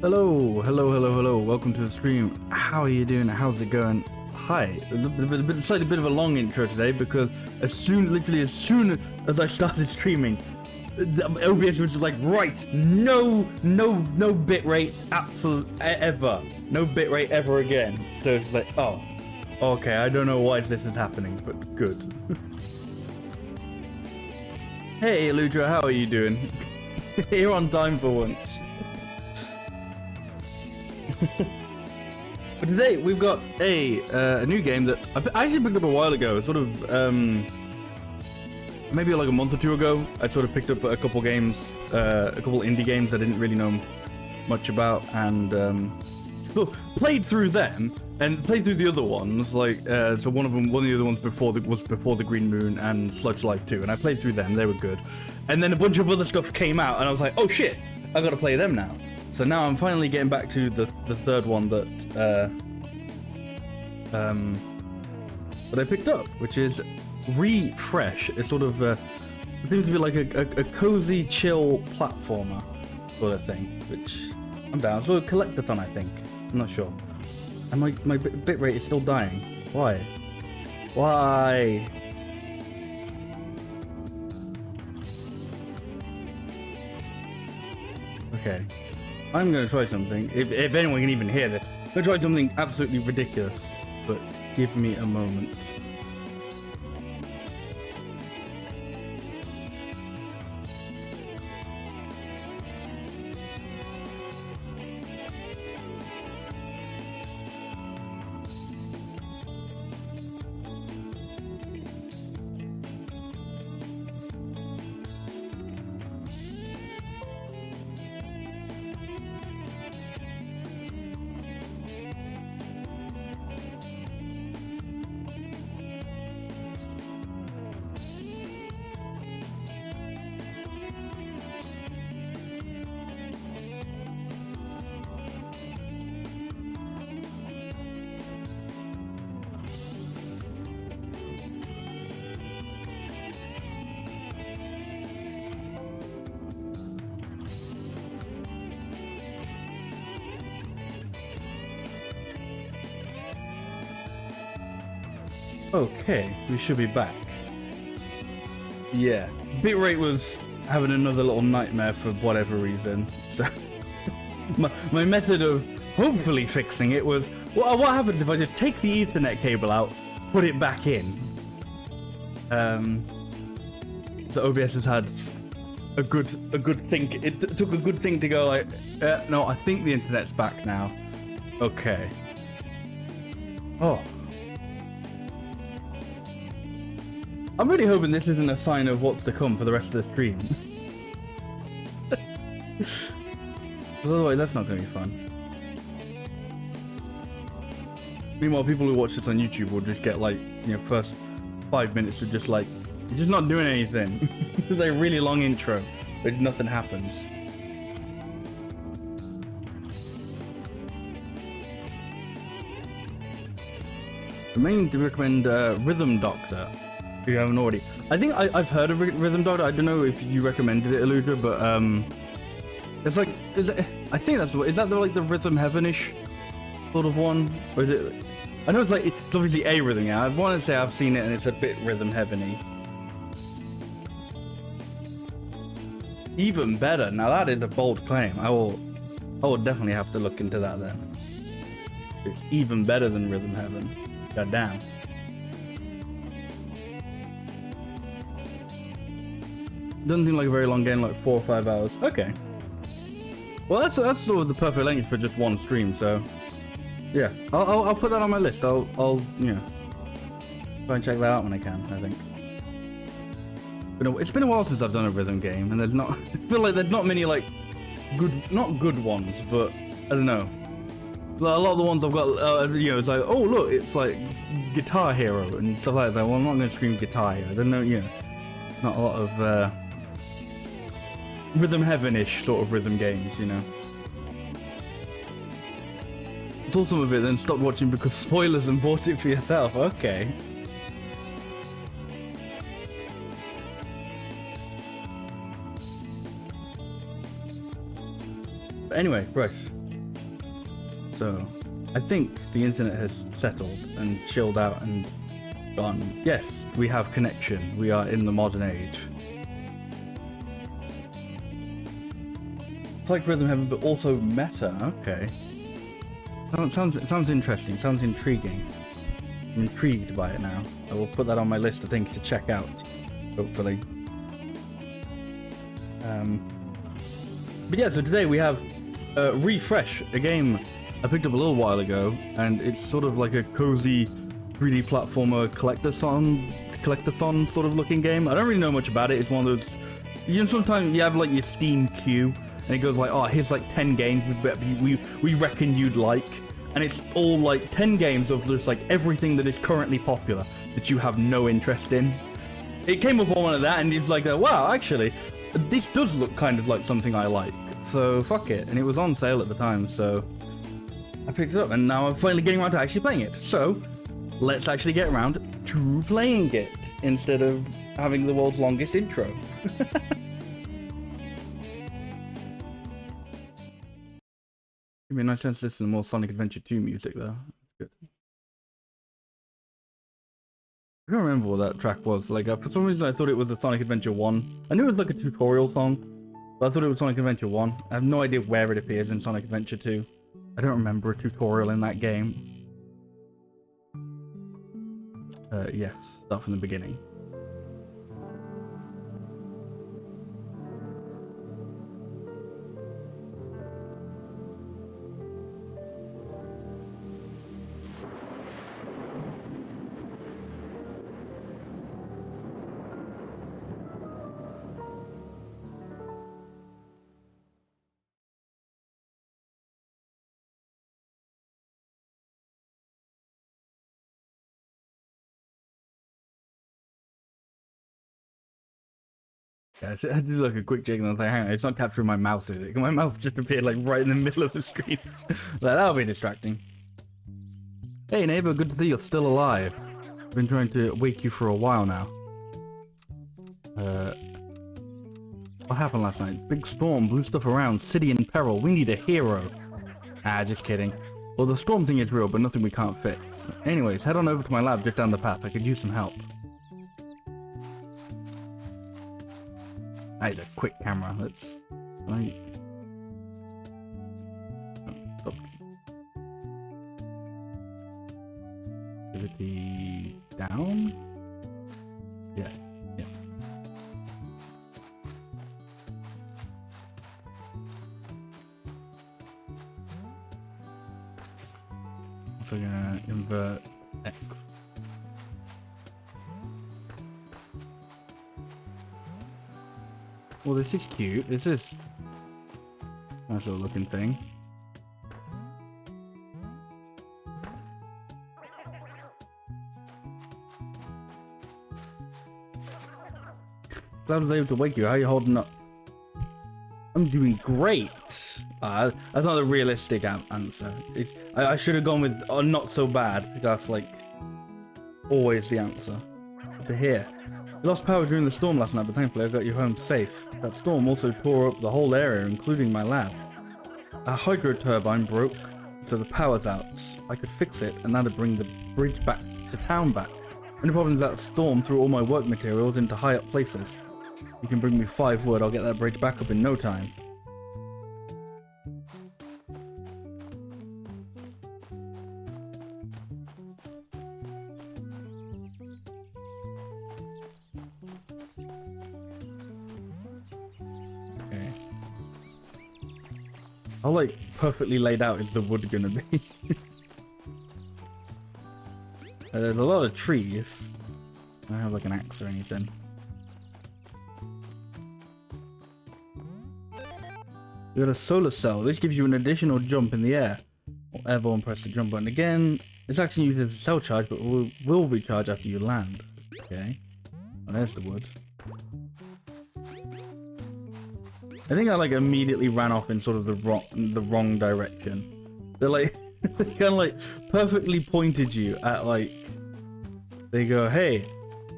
Hello, hello, hello, hello. Welcome to the stream. How are you doing? How's it going? Hi. Slightly bit of a long intro today because literally as soon as I started streaming, the OBS was just like, right, no bitrate, ever, no bitrate ever again. So it's like, oh, okay. I don't know why this is happening, but good. Hey, Eludra, how are you doing? Here on time for once. But today we've got a new game that I actually picked up a while ago, sort of maybe like a month or two ago. I sort of picked up a couple games, a couple indie games I didn't really know much about, and played through them and played through the other ones. Like so one of the other ones was before the Green Moon and Sludge Life 2, and I played through them. They were good, and then a bunch of other stuff came out, and I was like, oh shit, I gotta play them now. So now I'm finally getting back to the third one that I picked up, which is Refresh. It's sort of it seems to be like a cozy, chill platformer sort of thing, which I'm down. It's sort of collectathon, I think. I'm not sure. And my bitrate is still dying. Why? Why? Okay. I'm gonna try something, if anyone can even hear this. I'm gonna try something absolutely ridiculous, but give me a moment. Okay, we should be back. Yeah, bitrate was having another little nightmare for whatever reason. So my method of hopefully fixing it was, what happens if I just take the Ethernet cable out, put it back in? So OBS has had a good think. It took a good thing to go like, no, I think the internet's back now. Okay. Oh. I'm really hoping this isn't a sign of what's to come for the rest of the stream. Otherwise, that's not going to be fun. Meanwhile, people who watch this on YouTube will just get like, you know, first 5 minutes of just like, he's just not doing anything. It's like a really long intro, but nothing happens. I mainly recommend Rhythm Doctor. If you haven't already. I think I've heard of Rhythm Doctor. I don't know if you recommended it, Eludra, but it's like, I think that's what, is that like the Rhythm Heaven-ish sort of one? Or is it, I know it's like, it's obviously a rhythm, yeah. I want to say I've seen it and it's a bit Rhythm Heaven-y. Even better. Now that is a bold claim. I will definitely have to look into that then. It's even better than Rhythm Heaven. God damn. Doesn't seem like a very long game, like 4 or 5 hours. Okay. Well, that's sort of the perfect length for just one stream. So, yeah, I'll put that on my list. I'll you know, try and check that out when I can. I think. It's been a while since I've done a rhythm game, and there's not. I feel like there's not many like not good ones, but I don't know. A lot of the ones I've got, you know, it's like, oh look, it's like Guitar Hero and stuff like that. It's like, well, I'm not going to stream Guitar Hero. I don't know, you know, not a lot of Rhythm Heaven-ish sort of rhythm games, you know. Thought some of it, then stopped watching because spoilers and bought it for yourself. Okay. But anyway, right. So, I think the internet has settled and chilled out and gone, yes, we have connection. We are in the modern age. It's like Rhythm Heaven, but also meta. Okay. It sounds interesting. Sounds intriguing. I'm intrigued by it now. I will put that on my list of things to check out, hopefully. But yeah, so today we have Refresh, a game I picked up a little while ago, and it's sort of like a cozy 3D platformer collectathon sort of looking game. I don't really know much about it. It's one of those, you know, sometimes you have like your Steam queue, and it goes like, oh, here's like 10 games we reckon you'd like. And it's all like 10 games of just like everything that is currently popular that you have no interest in. It came up on one of that, and it's like, wow, actually, this does look kind of like something I like. So fuck it. And it was on sale at the time, so I picked it up, and now I'm finally getting around to actually playing it. So let's actually get around to playing it instead of having the world's longest intro. Give me a nice chance to listen to more Sonic Adventure 2 music, though. That's good. I can't remember what that track was. Like, for some reason, I thought it was the Sonic Adventure 1. I knew it was like a tutorial song, but I thought it was Sonic Adventure 1. I have no idea where it appears in Sonic Adventure 2. I don't remember a tutorial in that game. Yes, start from the beginning. Yeah, I had to do like a quick jig and I was like, hang on, it's not capturing my mouse, is it? My mouse just appeared like right in the middle of the screen. Like, that'll be distracting. Hey neighbor, good to see you're still alive. I've been trying to wake you for a while now. What happened last night? Big storm, blew stuff around, city in peril, we need a hero. Ah, just kidding. Well, the storm thing is real, but nothing we can't fix. Anyways, head on over to my lab just down the path, I could use some help. That is a quick camera. Let's right. Stop. Activity down. Yes. Yeah. Also gonna invert X. Well, this is cute. This is a nice little looking thing. Glad I was able to wake you. How are you holding up? I'm doing great. That's not a realistic answer. I should have gone with not so bad. That's like always the answer. But here. We lost power during the storm last night, but thankfully I got you home safe. That storm also tore up the whole area, including my lab. Our hydro turbine broke, so the power's out. I could fix it, and that'd bring the bridge back to town back. Only problem is that storm threw all my work materials into high up places. You can bring me 5 wood, I'll get that bridge back up in no time. How like perfectly laid out is the wood gonna be? There's a lot of trees. I don't have like an axe or anything. You got a solar cell. This gives you an additional jump in the air. Or airborne, press the jump button again. This action uses a cell charge, but will recharge after you land. Okay. Oh, there's the wood. I think I like immediately ran off in sort of the wrong direction. They're like they kind of like perfectly pointed you at like they go, hey,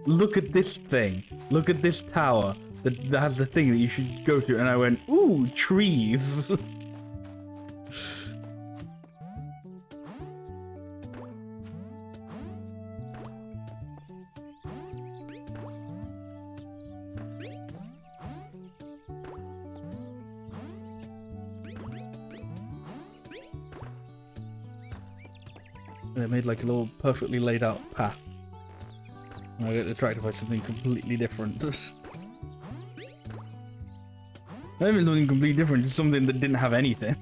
look at this thing, look at this tower that has the thing that you should go to, and I went, ooh, trees. They made like a little perfectly laid out path. And I get distracted by something completely different. Not even something completely different, just something that didn't have anything.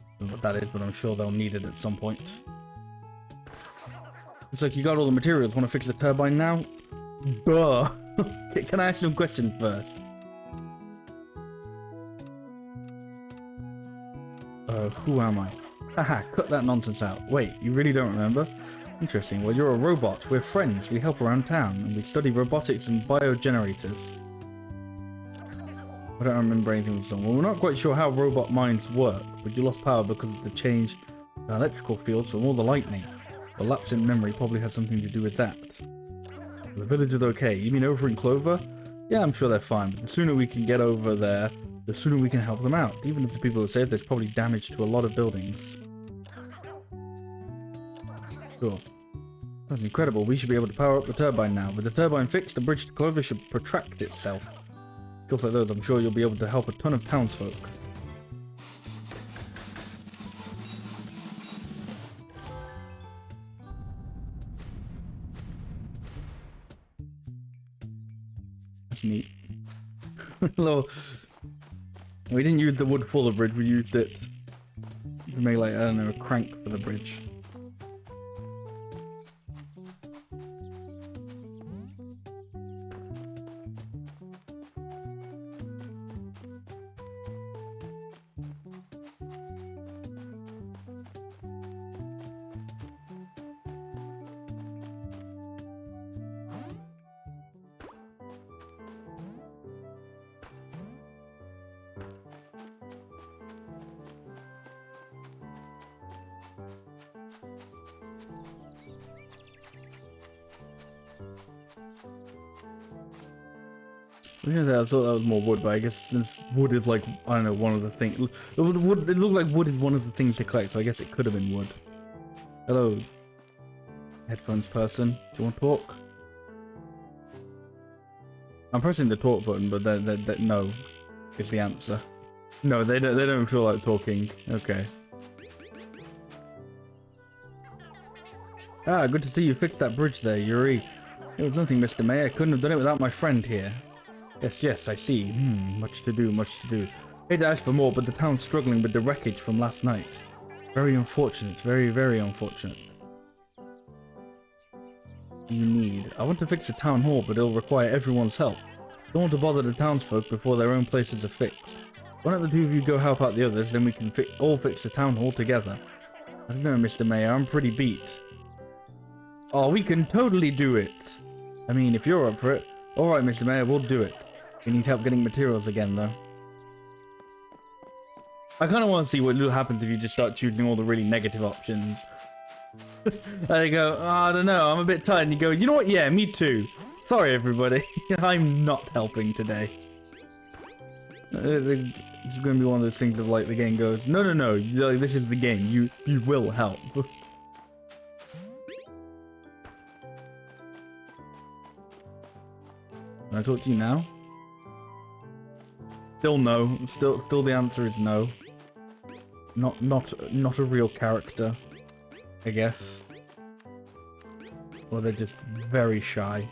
I don't know what that is, but I'm sure they'll need it at some point. It's like you got all the materials. Want to fix the turbine now? Duh. Can I ask some questions first? Who am I? Haha, cut that nonsense out. Wait, you really don't remember? Interesting. Well, you're a robot. We're friends. We help around town, and we study robotics and biogenerators. I don't remember anything with them. Well, we're not quite sure how robot minds work, but you lost power because of the change in the electrical fields from all the lightning. The lapse in memory probably has something to do with that. The village is okay. You mean over in Clover? Yeah, I'm sure they're fine, but the sooner we can get over there, the sooner we can help them out. Even if the people are safe, there's probably damage to a lot of buildings. Sure. That's incredible. We should be able to power up the turbine now. With the turbine fixed, the bridge to Clover should protract itself. Skills like those, I'm sure you'll be able to help a ton of townsfolk. That's neat. Hello. We didn't use the wood for the bridge, we used it to make, like, I don't know, a crank for the bridge. Yeah, I thought that was more wood, but I guess since wood is like, I don't know, one of the things. It looked like wood is one of the things to collect, so I guess it could have been wood. Hello, headphones person. Do you want to talk? I'm pressing the talk button, but no is the answer. No, they don't feel like talking. Okay. Ah, good to see you fixed that bridge there, Yuri. It was nothing, Mr. May. I couldn't have done it without my friend here. Yes, I see. Much to do, much to do. Hate to ask for more, but the town's struggling with the wreckage from last night. Very unfortunate, very, very unfortunate. You need. I want to fix the town hall, but it'll require everyone's help. Don't want to bother the townsfolk before their own places are fixed. Why don't the two of you go help out the others, then we can all fix the town hall together. I don't know, Mr. Mayor, I'm pretty beat. Oh, we can totally do it. I mean, if you're up for it. Alright, Mr. Mayor, we'll do it. We need help getting materials again, though. I kind of want to see what happens if you just start choosing all the really negative options. And you go, oh, I don't know, I'm a bit tired. And you go, you know what? Yeah, me too. Sorry, everybody. I'm not helping today. It's going to be one of those things of like the game goes, no, this is the game. You will help. Can I talk to you now? Still no. Still the answer is no. Not a real character, I guess. Or they're just very shy.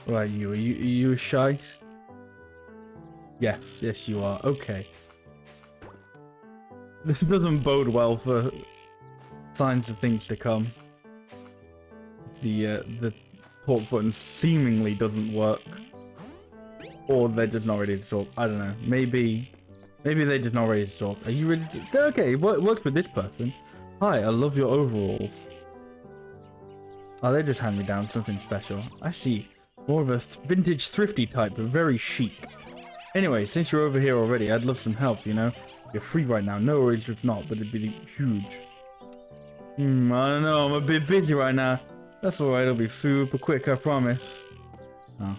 What are you? Are you shy? Yes, you are. Okay. This doesn't bode well for signs of things to come. The talk button seemingly doesn't work, or they're just not ready to talk. I don't know. Maybe they're just not ready to talk. Are you ready to? Okay, it works with this person. Hi, I love your overalls. Oh, they just hand me down something special. I see. More of a vintage thrifty type, but very chic. Anyway, since you're over here already, I'd love some help, you know? You're free right now. No worries if not, but it'd be huge. I don't know, I'm a bit busy right now. That's alright, it'll be super quick, I promise. Oh.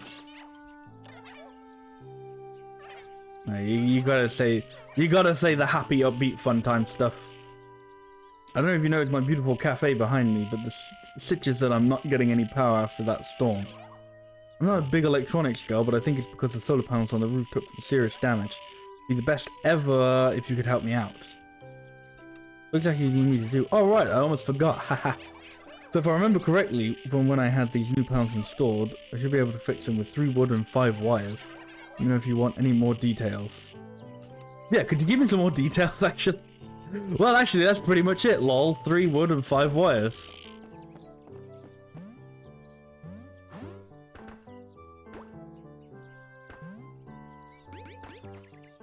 No, you gotta say the happy, upbeat, fun time stuff. I don't know if you know it's my beautiful cafe behind me, but the sitch is that I'm not getting any power after that storm. I'm not a big electronics girl, but I think it's because the solar panels on the roof took serious damage. Be the best ever if you could help me out. What exactly do you need to do? Oh right, I almost forgot, haha. So if I remember correctly, from when I had these new panels installed, I should be able to fix them with 3 wood and 5 wires. Let me know if you want any more details. Yeah, could you give me some more details, actually? Well, actually, that's pretty much it, lol. 3 wood and 5 wires.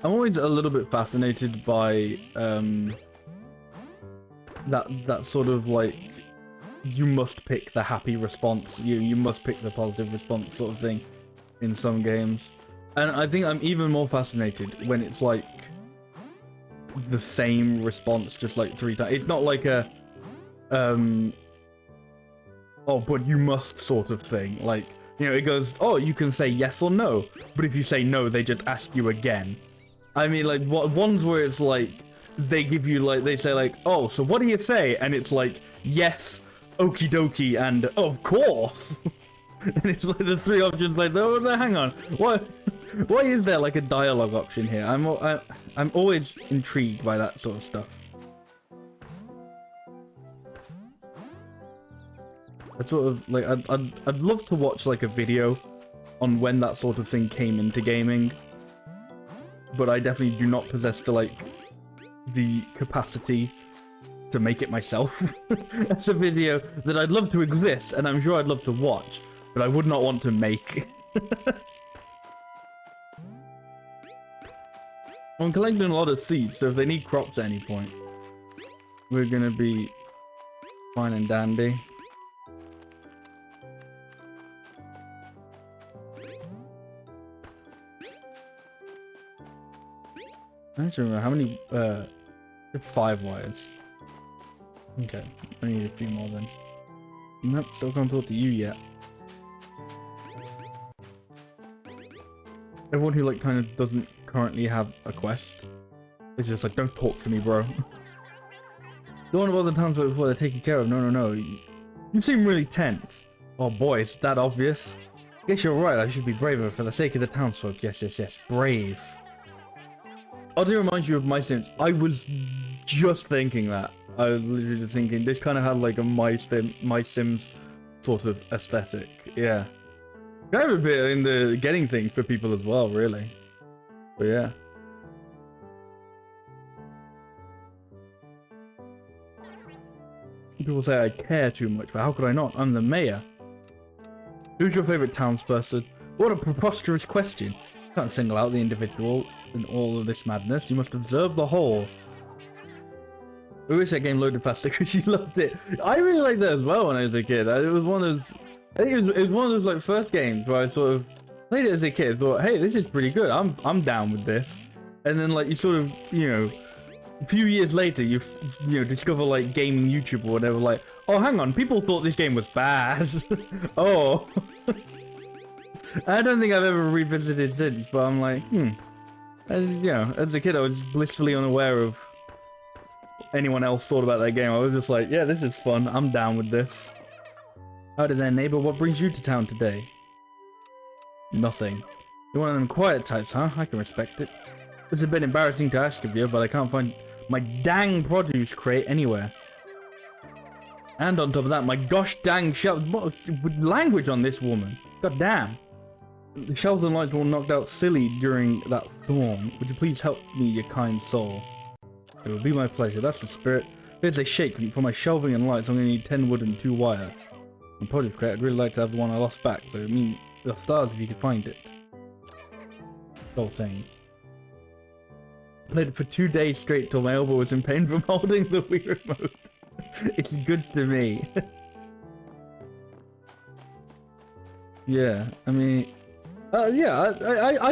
I'm always a little bit fascinated by that sort of like, you must pick the happy response, you must pick the positive response sort of thing in some games. And I think I'm even more fascinated when it's like the same response just like 3 times. It's not like a oh but you must sort of thing. Like, you know, it goes, oh, you can say yes or no, but if you say no, they just ask you again. I mean, like, what ones where it's like they give you like, they say like, oh, so what do you say? And it's like, yes, okie dokie, and of course. And it's like the 3 options, like, oh, hang on, what? Why is there like a dialogue option here? I'm always intrigued by that sort of stuff. I sort of like, I'd love to watch like a video on when that sort of thing came into gaming, but I definitely do not possess the capacity to make it myself. That's a video that I'd love to exist, and I'm sure I'd love to watch, but I would not want to make. I'm collecting a lot of seeds, so if they need crops at any point, we're gonna be fine and dandy. I don't remember how many, 5 wires. Okay, I need a few more then. Nope, still can't talk to you yet. Everyone who like kind of doesn't currently have a quest is just like, don't talk to me, bro. Don't want to bother the townsfolk before they're taken care of. No. You seem really tense. Oh boy, is that obvious? Guess you're right, I should be braver for the sake of the townsfolk. Yes. Brave. I'll do remind you of My Sims. I was just thinking that. I was literally just thinking this kind of had like a My Sims sort of aesthetic. Yeah. Kind of a bit in the getting things for people as well, really. But yeah. People say I care too much, but how could I not? I'm the mayor. Who's your favorite townsperson? What a preposterous question. You can't single out the individual in all of this madness. You must observe the whole. We wish that game loaded faster because you loved it. I really liked that as well when I was a kid. It was one of those. I think it was one of those like first games where I sort of played it as a kid. Thought, hey, this is pretty good. I'm down with this. And then like you sort of, you know, a few years later, you discover like gaming YouTube or whatever. Like, oh, hang on, people thought this game was bad. Oh. I don't think I've ever revisited since, but I'm like, And, you know, as a kid, I was blissfully unaware of anyone else thought about that game. I was just like, yeah, this is fun. I'm down with this. Howdy there, neighbor. What brings you to town today? Nothing. You're one of them quiet types, huh? I can respect it. This is a bit embarrassing to ask of you, but I can't find my dang produce crate anywhere. And on top of that, my gosh dang shelf. What language on this woman? God damn. The shelves and lights were all knocked out silly during that storm. Would you please help me, you kind soul? It would be my pleasure. That's the spirit. Here's a shake. For my shelving and lights, I'm going to need 10 wood and 2 wires. My produce crate, I'd really like to have the one I lost back, so I mean, the stars if you could find it. Whole thing. Played it for 2 days straight till my elbow was in pain from holding the Wii remote. It's good to me. Yeah, I mean, yeah,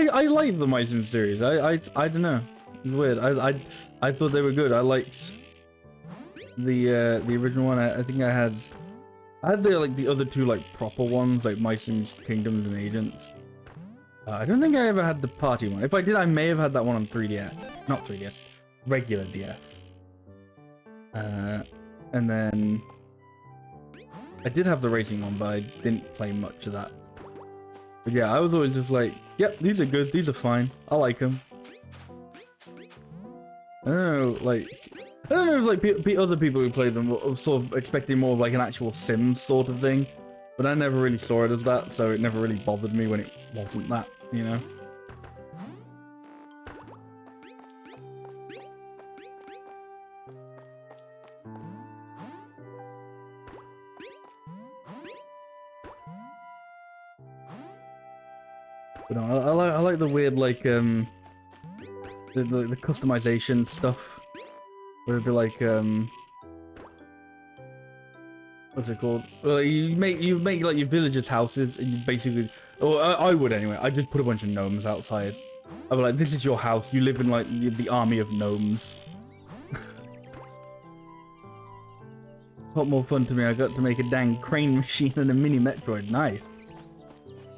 I like the My Sims series. I don't know. It's weird. I thought they were good. I liked the original one. I think I had the other two like proper ones, like My Sims Kingdoms and Agents. I don't think I ever had the party one. If I did, I may have had that one on 3DS. Not 3DS, regular DS. And then I did have the racing one, but I didn't play much of that. But yeah, I was always just like, yep, these are good, these are fine, I like them. I don't know, like, I don't know if like other people who play them were sort of expecting more of like an actual Sims sort of thing, but I never really saw it as that, so it never really bothered me when it wasn't that, you know? But no, I like the weird like the customization stuff. Where it'd be like what's it called? Well, you make like your villagers' houses, and you basically, or I would anyway. I just put a bunch of gnomes outside. I'd be like, this is your house. You live in like the army of gnomes. What more fun to me? I got to make a dang crane machine and a mini Metroid. Nice.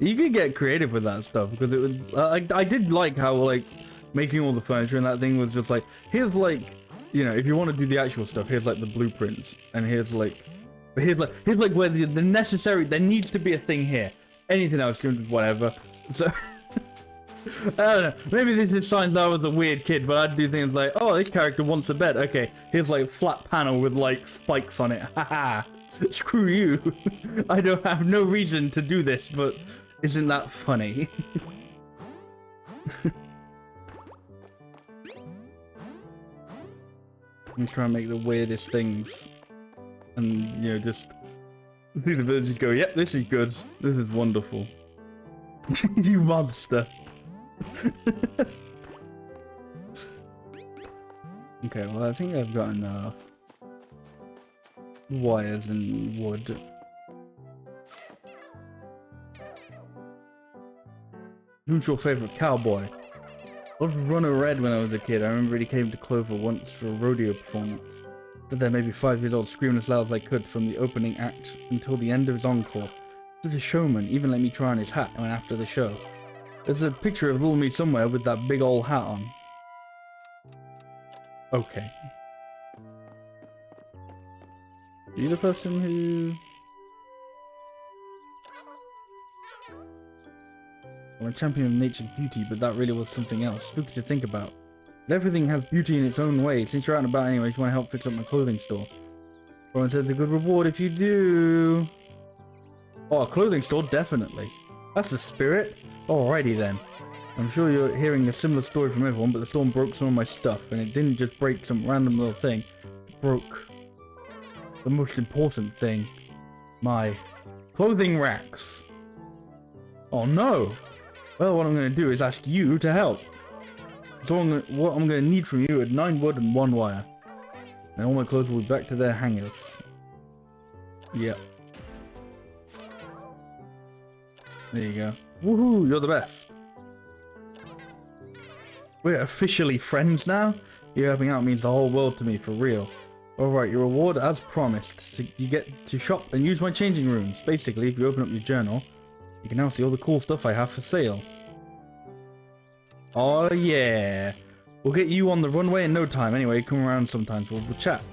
You could get creative with that stuff because it was. I did like how like making all the furniture and that thing was just like, here's like, you know, if you want to do the actual stuff, here's like the blueprints, and here's like where the necessary. There needs to be a thing here. Anything else, whatever. So I don't know. Maybe this is signs that I was a weird kid, but I'd do things like, oh, this character wants a bed. Okay, here's like flat panel with like spikes on it. Haha. Screw you. I don't have no reason to do this, but isn't that funny? I'm trying to make the weirdest things, and you know, just see the villagers go, yep, this is good, this is wonderful. You monster. Okay, well, I think I've got enough wires and wood. Who's your favorite cowboy? I was Runner Red when I was a kid. I remember he came to Clover once for a rodeo performance. Stood there maybe 5 years old, screaming as loud as I could from the opening act until the end of his encore. Such a showman, even let me try on his hat when after the show. There's a picture of little me somewhere with that big old hat on. Okay. Are you the person who... I'm a champion of nature's beauty, but that really was something else. Spooky to think about. But everything has beauty in its own way. Since you're out and about anyway, you want to help fix up my clothing store. Everyone says a good reward if you do. Oh, a clothing store, definitely. That's the spirit. Alrighty then. I'm sure you're hearing a similar story from everyone, but the storm broke some of my stuff, and it didn't just break some random little thing. It broke the most important thing. My clothing racks. Oh no! Well, what I'm going to do is ask you to help. So what I'm going to need from you is 9 wood and 1 wire. And all my clothes will be back to their hangers. Yep. There you go. Woohoo, you're the best. We're officially friends now? You helping out means the whole world to me, for real. Alright, your reward as promised. So you get to shop and use my changing rooms. Basically, if you open up your journal, you can now see all the cool stuff I have for sale. Oh yeah. We'll get you on the runway in no time. Anyway, come around sometimes. We'll chat.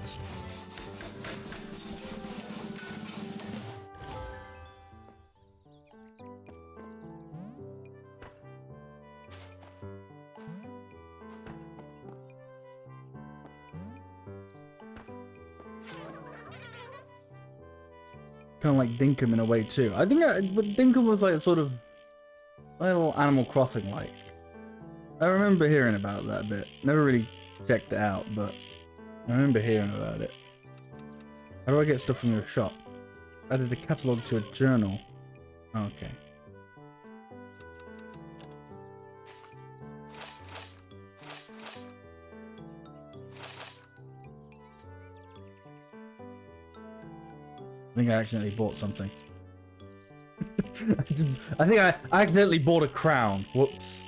Kind of like Dinkum in a way too. I think but Dinkum was like sort of a little Animal Crossing like. I remember hearing about that bit. Never really checked it out, but I remember hearing about it. How do I get stuff from your shop? Added a catalogue to a journal. Okay. I think I accidentally bought something. I think I accidentally bought a crown. Whoops.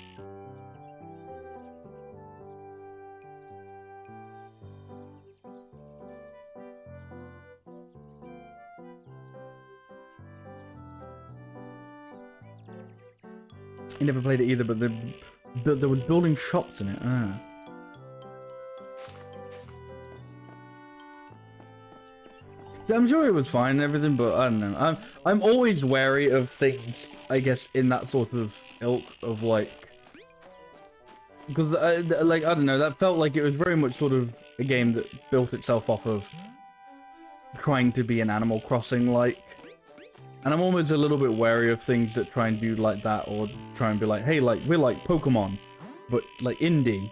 I never played it either, but there was building shops in it. Ah. So I'm sure it was fine and everything, but I don't know. I'm always wary of things, I guess, in that sort of ilk of like, because like I don't know, that felt like it was very much sort of a game that built itself off of trying to be an Animal Crossing like. And I'm always a little bit wary of things that try and do like that, or try and be like, hey, like, we're like Pokemon, but like indie.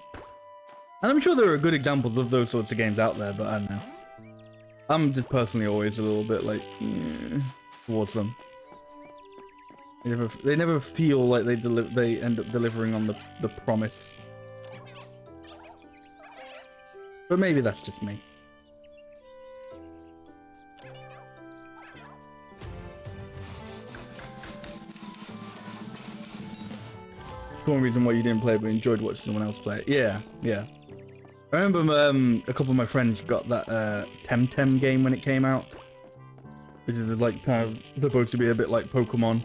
And I'm sure there are good examples of those sorts of games out there, but I don't know. I'm just personally always a little bit like, towards them. They never feel like they end up delivering on the promise. But maybe that's just me. One reason why you didn't play it but enjoyed watching someone else play it. Yeah. I remember a couple of my friends got that Temtem game when it came out, which is like kind of supposed to be a bit like Pokemon.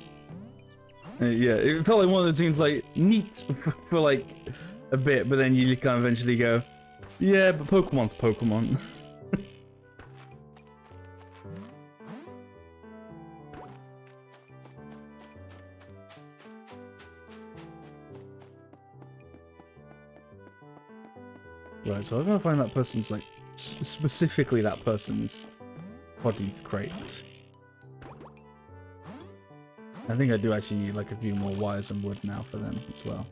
Yeah, it felt like one of the things like neat for like a bit, but then you just kind of eventually go, yeah, but Pokemon's Pokemon. Right, so I've got to find that person's, like, specifically that person's body crate. I think I do actually need, like, a few more wires and wood now for them as well.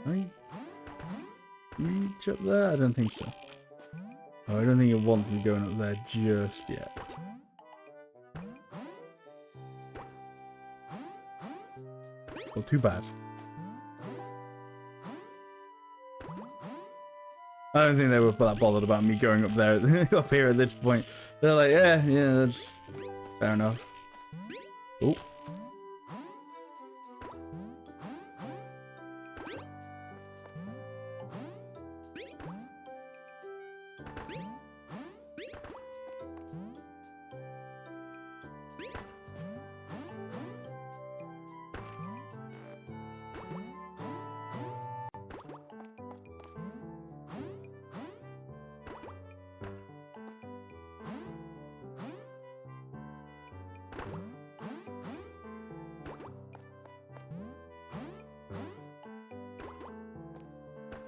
Right? Reach up there? I don't think so. Oh, I don't think it wants me going up there just yet. Well, too bad. I don't think they were that bothered about me going up there, up here at this point. They're like, yeah, that's fair enough. Oh.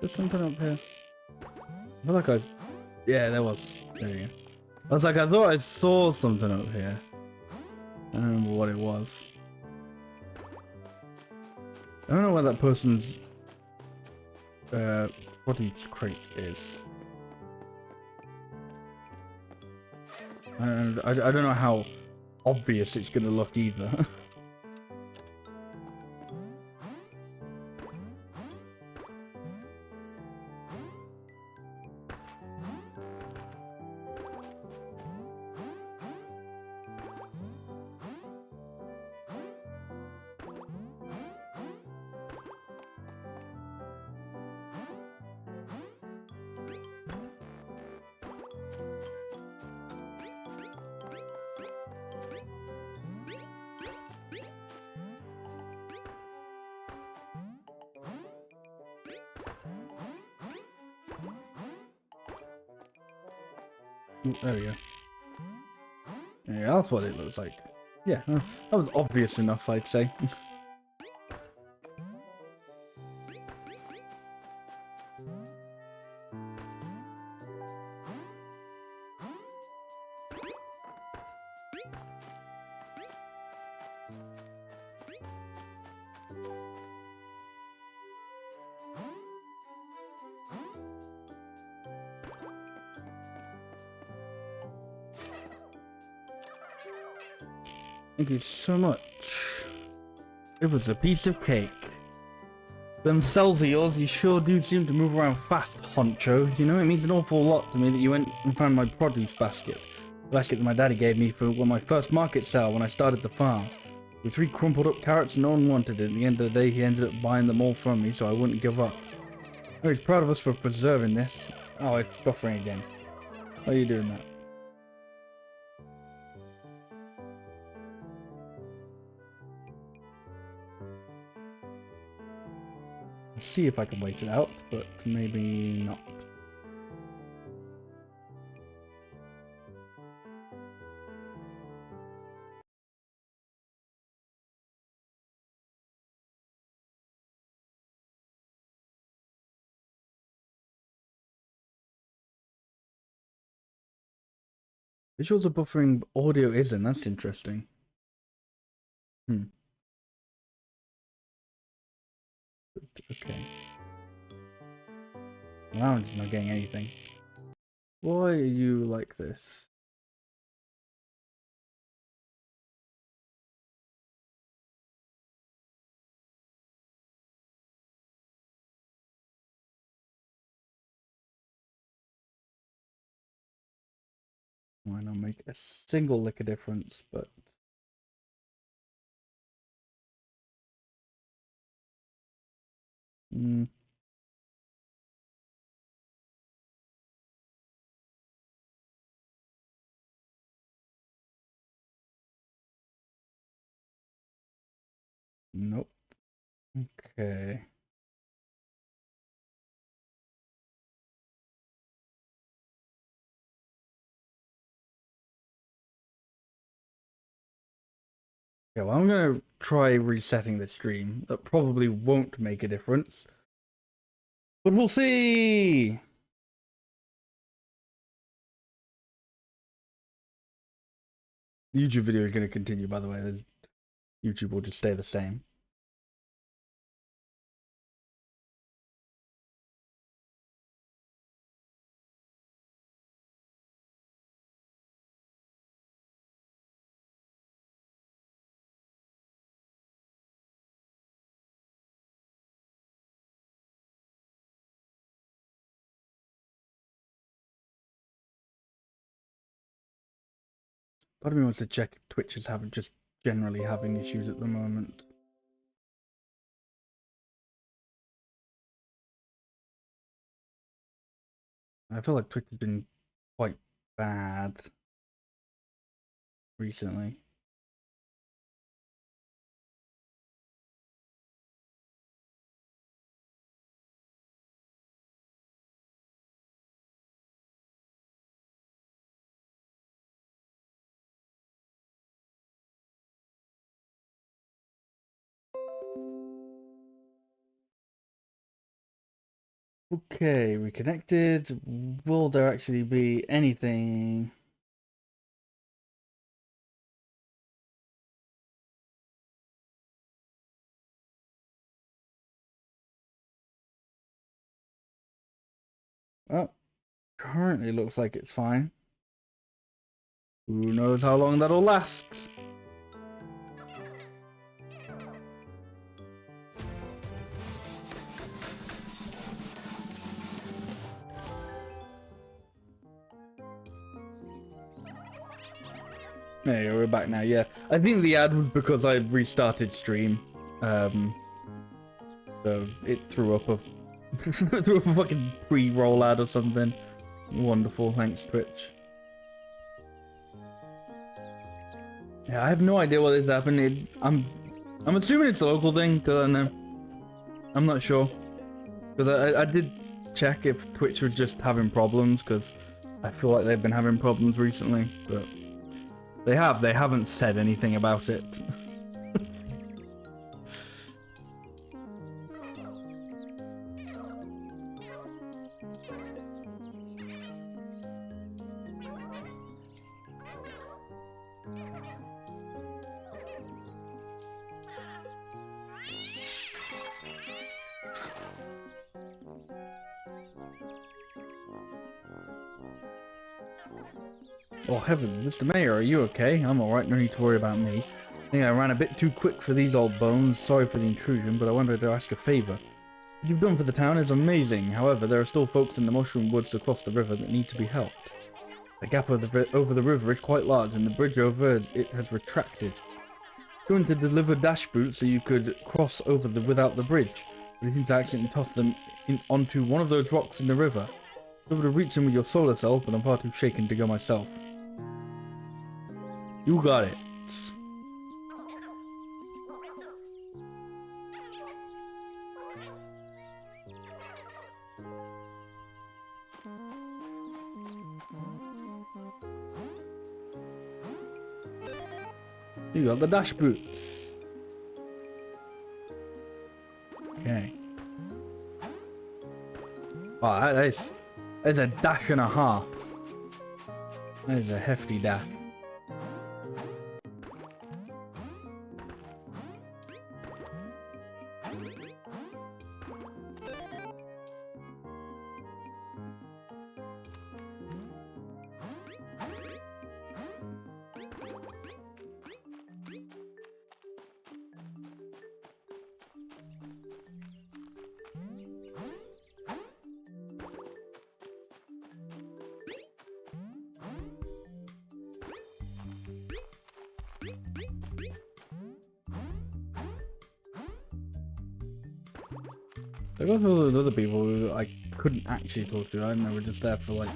There's something up here. I feel like yeah, there was. There you go. I was like, I thought I saw something up here. I don't remember what it was. I don't know where that person's body crate is. And I don't know how obvious it's gonna look either. There we go. Yeah, that's what it looks like. Yeah, that was obvious enough, I'd say. Thank you so much. It was a piece of cake. Them cells of yours, you sure do seem to move around fast, honcho. You know, it means an awful lot to me that you went and found my produce basket. The basket that my daddy gave me for my first market sale when I started the farm. With 3 crumpled up carrots, no one wanted it. At the end of the day, he ended up buying them all from me, so I wouldn't give up. Oh, he's proud of us for preserving this. Oh, it's buffering again. Why are you doing that? I'll see if I can wait it out, but maybe not. Visuals are buffering, audio isn't. That's interesting. Okay. Now I'm just not getting anything. Why are you like this? Might not make a single lick of difference, but nope. Okay. Yeah, well, I'm gonna try resetting the stream. That probably won't make a difference, but we'll see. The YouTube video is gonna continue, by the way. YouTube will just stay the same. Part of me wants to check if Twitch is just generally having issues at the moment. I feel like Twitch has been quite bad recently. Okay, we connected. Will there actually be anything? Oh, currently looks like it's fine. Who knows how long that'll last? There you go, we're back now, yeah. I think the ad was because I restarted stream. So it threw up a threw up a fucking pre-roll ad or something. Wonderful, thanks Twitch. Yeah, I have no idea what this happened. I'm assuming it's a local thing, because I know. I'm not sure. Because I did check if Twitch was just having problems, because I feel like they've been having problems recently, but they haven't said anything about it. Oh heavens, Mr. Mayor, are you okay? I'm alright, no need to worry about me. I think I ran a bit too quick for these old bones. Sorry for the intrusion, but I wanted to ask a favor. What you've done for the town is amazing. However, there are still folks in the mushroom woods across the river that need to be helped. The gap over the river is quite large, and the bridge over it has retracted. Going to deliver dash boots so you could cross over without the bridge, but you seem to accidentally toss them onto one of those rocks in the river. I was able to reach them with your solar self, but I'm far too shaken to go myself. You got it. You got the dash boots. Okay. Oh, that is a dash and a half. That is a hefty dash. I got all those other people who I couldn't actually talk to. I don't know, we're just there for like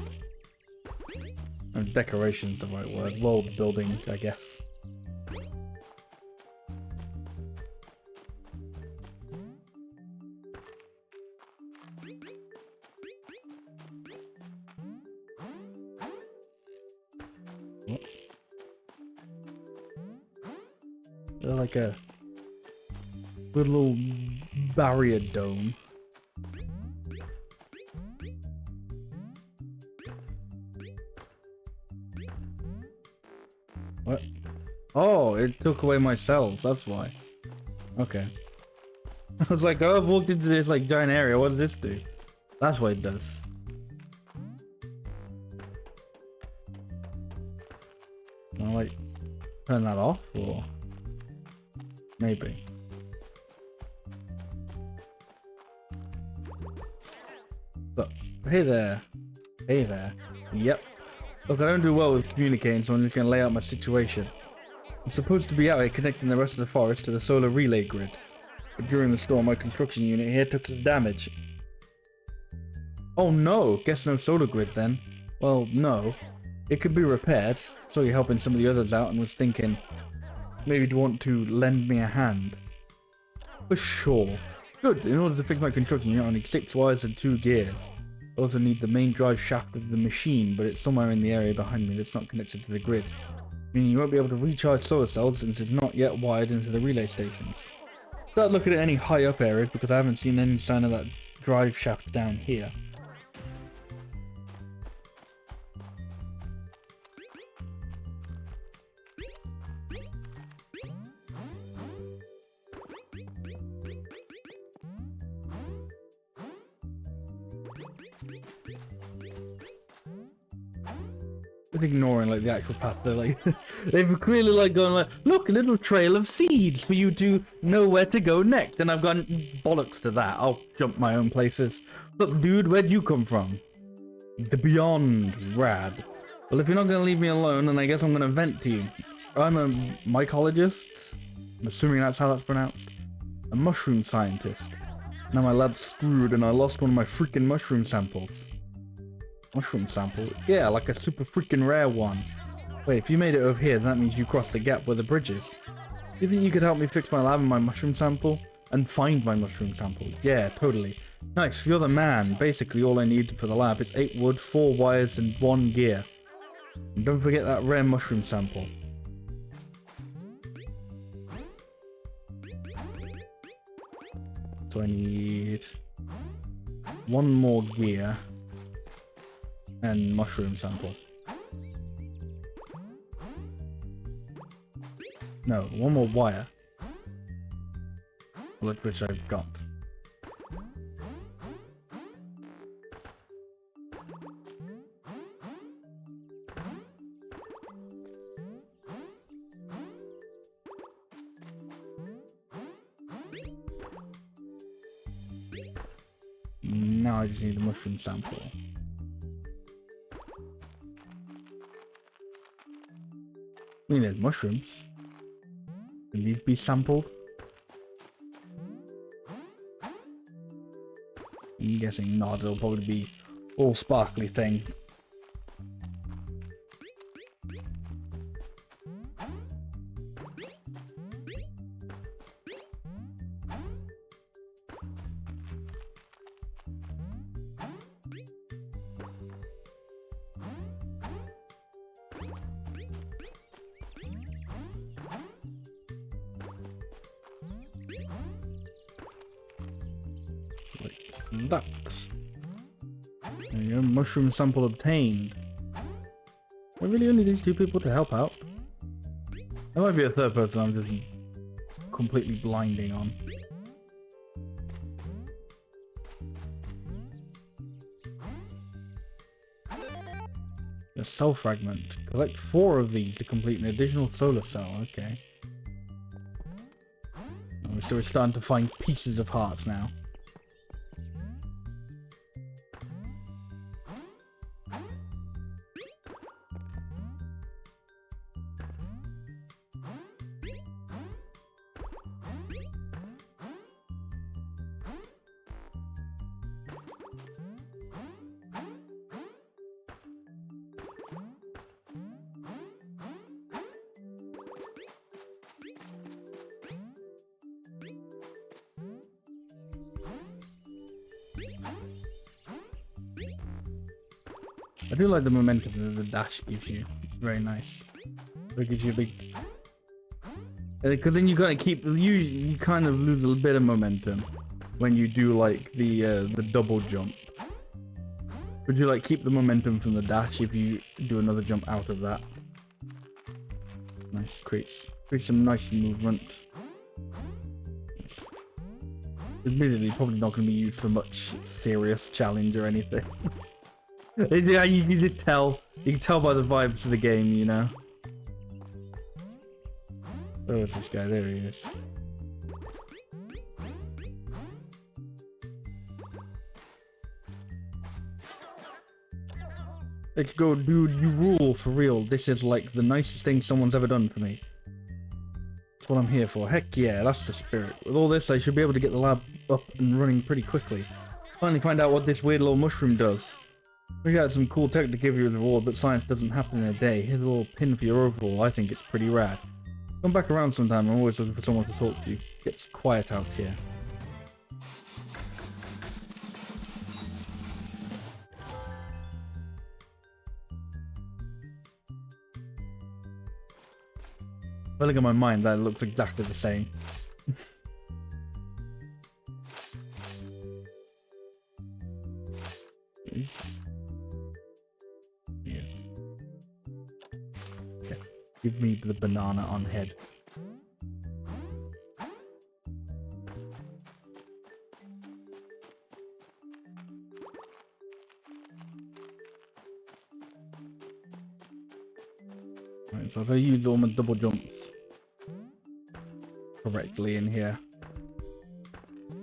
decoration's the right word. World building, I guess. What? They're like a little barrier dome. What? Oh, it took away my cells, that's why. Okay. I was like, oh, I've walked into this like giant area, what does this do? That's what it does. Can I like turn that off or maybe? But hey there. Hey there. Yep. Look, I don't do well with communicating, so I'm just going to lay out my situation. I'm supposed to be out here connecting the rest of the forest to the solar relay grid. But during the storm, my construction unit here took some damage. Oh no! Guess no solar grid then. Well, no. It could be repaired. Saw you helping some of the others out and was thinking, maybe you'd want to lend me a hand. For sure. Good, in order to fix my construction unit, I need 6 wires and 2 gears. I also need the main drive shaft of the machine, but it's somewhere in the area behind me that's not connected to the grid. Meaning you won't be able to recharge solar cells since it's not yet wired into the relay stations. Start looking at any high up areas because I haven't seen any sign of that drive shaft down here. Just ignoring like the actual path. They're like they've clearly like gone like, look, a little trail of seeds for you to know where to go next. And I've gone bollocks to that. I'll jump my own places. Look, dude, where'd you come from? The beyond rad. Well, if you're not gonna leave me alone, then I guess I'm gonna vent to you. I'm a mycologist. I'm assuming that's how that's pronounced. A mushroom scientist. Now my lab's screwed and I lost one of my freaking mushroom samples. Mushroom sample? Yeah, like a super freaking rare one. Wait, if you made it over here, then that means you crossed the gap where the bridge is. Do you think you could help me fix my lab and my mushroom sample? And find my mushroom sample? Yeah, totally. Nice, you're the man. Basically, all I need for the lab is 8 wood, 4 wires, and 1 gear. And don't forget that rare mushroom sample. So I need 1 more gear. And mushroom sample. No, 1 more wire. Which I've got. now I just need a mushroom sample. We need mushrooms. Can these be sampled? I'm guessing not. It'll probably be all sparkly thing. That. There you go. Mushroom sample obtained. I really only these two people to help out. There might be a third person I'm just completely blinding on. A cell fragment. Collect 4 of these to complete an additional solar cell. Okay. Oh, so we're starting to find pieces of hearts now. I do like the momentum that the dash gives you. It's very nice. It gives you a big... Because then you gotta keep... You kind of lose a bit of momentum when you do like the double jump. Would you like keep the momentum from the dash if you do another jump out of that? Nice. Creates some nice movement. Nice. Admittedly, probably not going to be used for much serious challenge or anything. Yeah, you can tell. You can tell by the vibes of the game, you know. Where is this guy? There he is. Let's go, dude. You rule for real. This is like the nicest thing someone's ever done for me. That's what I'm here for. Heck yeah, that's the spirit. With all this, I should be able to get the lab up and running pretty quickly. Finally find out what this weird little mushroom does. We had some cool tech to give you the reward, but science doesn't happen in a day. Here's a little pin for your overall. I think it's pretty rad. Come back around sometime. I'm always looking for someone to talk to. It gets quiet out here. If I look at my mind, that looks exactly the same. Yeah. Yeah. Give me the banana on head. Right, so I've got to use all my double jumps correctly in here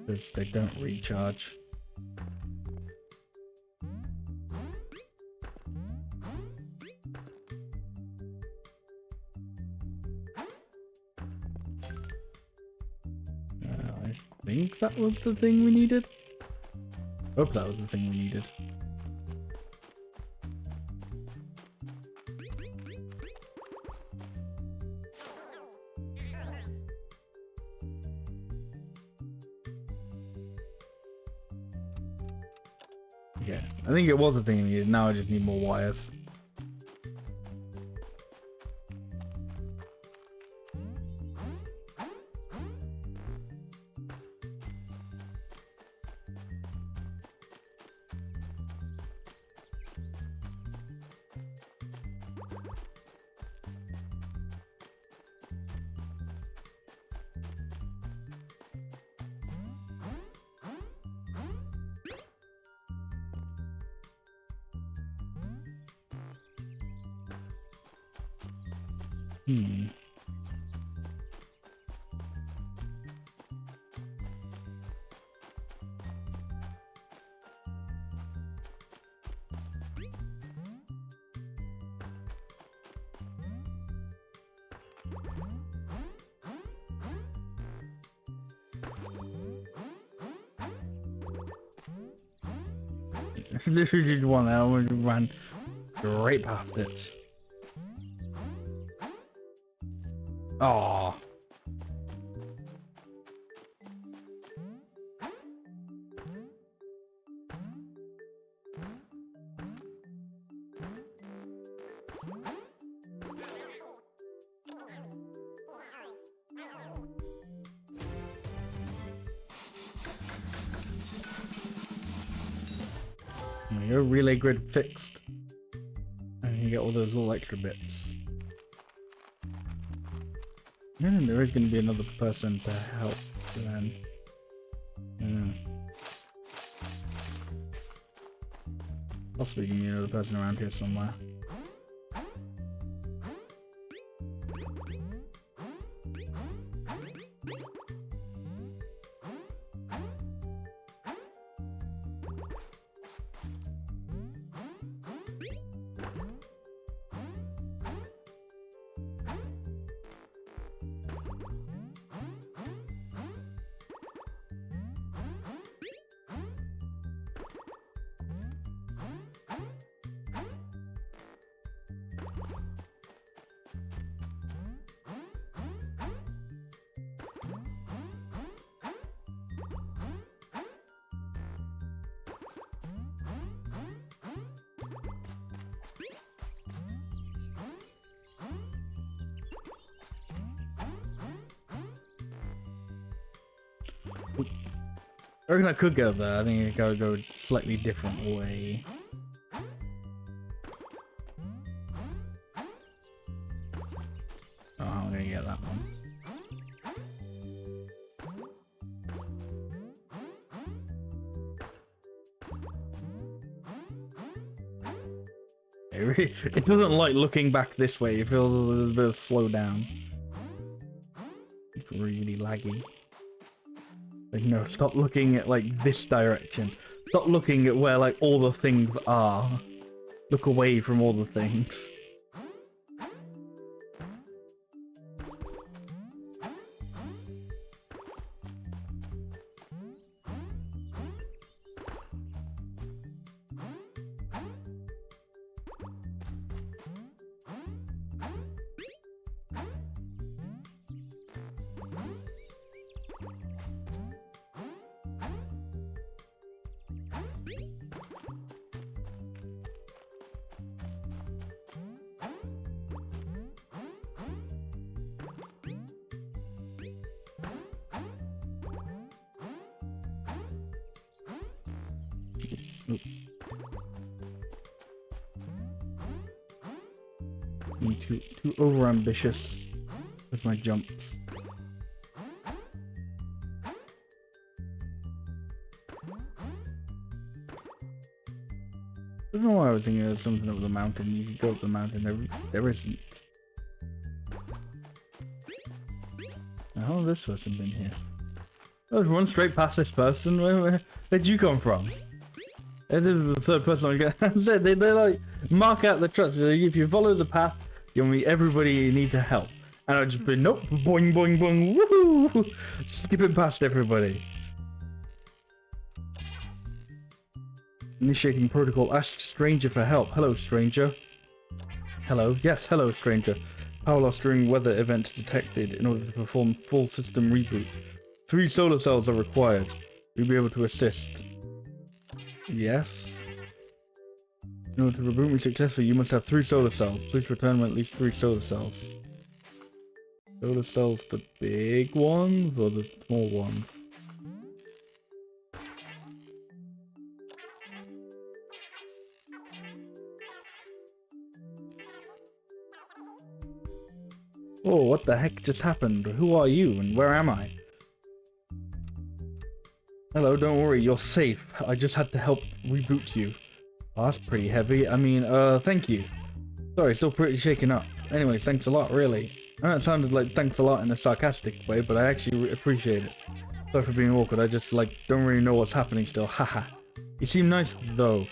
because they don't recharge. I think that was the thing we needed. Hope that was the thing we needed. Yeah, I think it was the thing we needed. Now I just need more wires. Literally did one there and ran straight past it. Aww. Your relay grid fixed. And you get all those little extra bits. And there is going to be another person to help then. Possibly going to be another person around here somewhere. I reckon I could go there. I think I gotta go a slightly different way. Oh, I'm gonna get that one. It doesn't like looking back this way. It feels a little bit of slow down. It's really laggy. Like, no, stop looking at like this direction. Stop looking at where like all the things are. Look away from all the things. I'm too over-ambitious with my jumps. I don't know why I was thinking there's something up the mountain. You could go up the mountain. There isn't. How has this person been here? Oh, run straight past this person. Where'd you come from? The third person I said they like mark out the trucks. If you follow the path, you'll meet everybody you need to help. And I'll just be nope, boing boing boing, woohoo, skipping past everybody. Initiating protocol. Ask stranger for help. Hello, stranger. Hello. Yes, hello, stranger. Power loss during weather event detected. In order to perform full system reboot, 3 solar cells are required. You'll be able to assist. Yes. In order to reboot me successfully, you must have 3 solar cells. Please return with at least 3 solar cells. Solar cells, the big ones or the small ones? Oh, what the heck just happened? Who are you and where am I? Hello, don't worry, you're safe. I just had to help reboot you. Oh, that's pretty heavy. I mean, thank you. Sorry, still pretty shaken up. Anyways, thanks a lot, really. I know it sounded like thanks a lot in a sarcastic way, but I actually appreciate it. Sorry for being awkward, I just, like, don't really know what's happening still. Haha. You seem nice, though.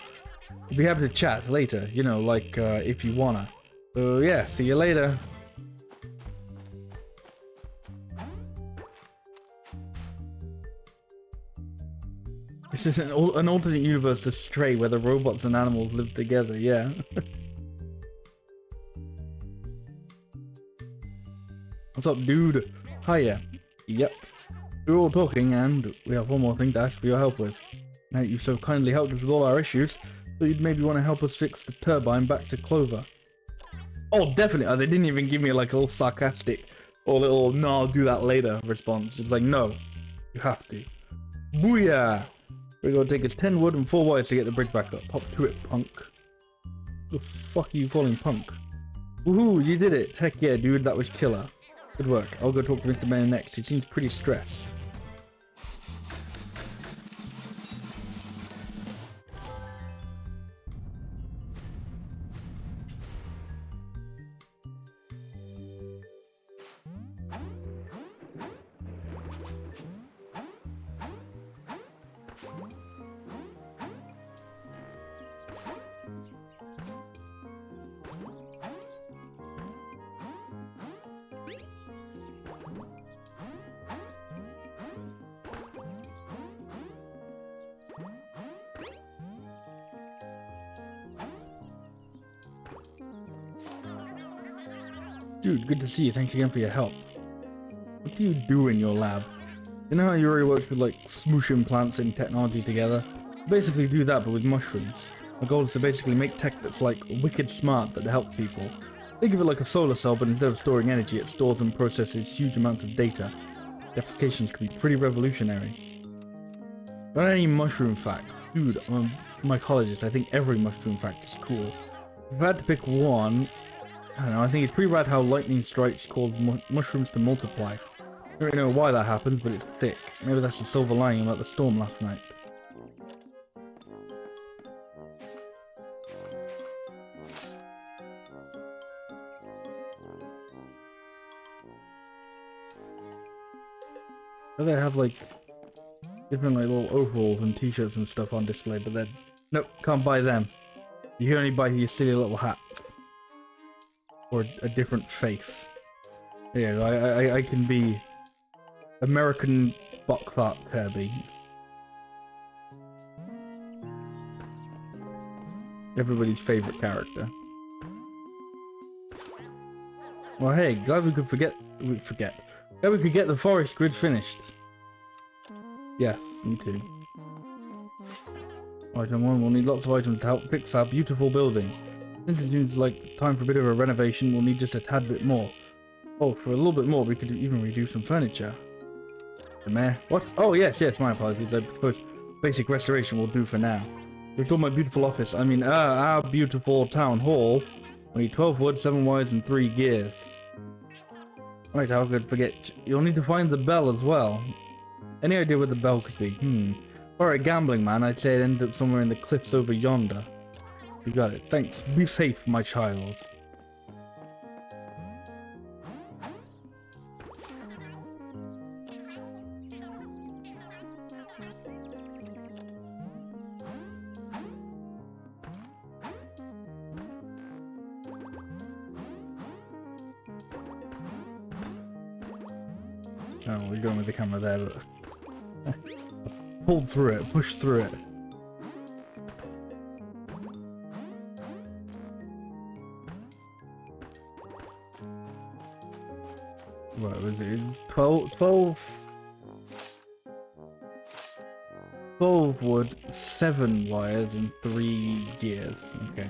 We'll be happy to chat later, you know, like, if you wanna. So, yeah, see you later. This is an alternate universe to Stray where the robots and animals live together, yeah. What's up, dude? Hiya. Yep. We're all talking, and we have one more thing to ask for your help with. Now you so kindly helped us with all our issues, so you'd maybe want to help us fix the turbine back to Clover. Oh, definitely. They didn't even give me like a little sarcastic or little "no, I'll do that later" response. It's like, no, you have to. Booyah! We're gonna take us 10 wood and 4 wires to get the bridge back up. Hop to it, punk. What the fuck are you calling punk? Woohoo, you did it. Heck yeah, dude, that was killer. Good work. I'll go talk to Mr. Mayor next. He seems pretty stressed. Dude, good to see you. Thanks again for your help. What do you do in your lab? You know how Yuri works with like smooshing plants and technology together? Basically do that but with mushrooms. My goal is to basically make tech that's like wicked smart that helps people. Think of it like a solar cell, but instead of storing energy, it stores and processes huge amounts of data. The applications could be pretty revolutionary. Got any mushroom facts? Dude, I'm a mycologist. I think every mushroom fact is cool. If I had to pick one, I don't know, I think it's pretty rad how lightning strikes cause mushrooms to multiply. I don't really know why that happens, but it's thick. Maybe that's the silver lining about the storm last night. So they have like different like little overalls and t-shirts and stuff on display, but then nope, can't buy them. You can only buy your silly little hats. Or a different face. Yeah, I can be American Buckthart Kirby. Everybody's favorite character. Well, hey, glad we could Glad we could get the forest grid finished. Yes, me too. Item 1, we'll need lots of items to help fix our beautiful building. Since it seems like time for a bit of a renovation, we'll need just a tad bit more. Oh, for a little bit more, we could even redo some furniture. The mayor? What? Oh, yes, my apologies. I suppose basic restoration will do for now. Restore my beautiful office. I mean, our beautiful town hall. We need 12 wood, 7 wires, and 3 gears. Right, how could I forget? You'll need to find the bell as well. Any idea where the bell could be? For a gambling man, I'd say it ended up somewhere in the cliffs over yonder. You got it. Thanks. Be safe, my child. Oh, we're going with the camera there, but pulled through it, pushed through it. What was it? 12 wood, 7 wires, and 3 gears. Okay.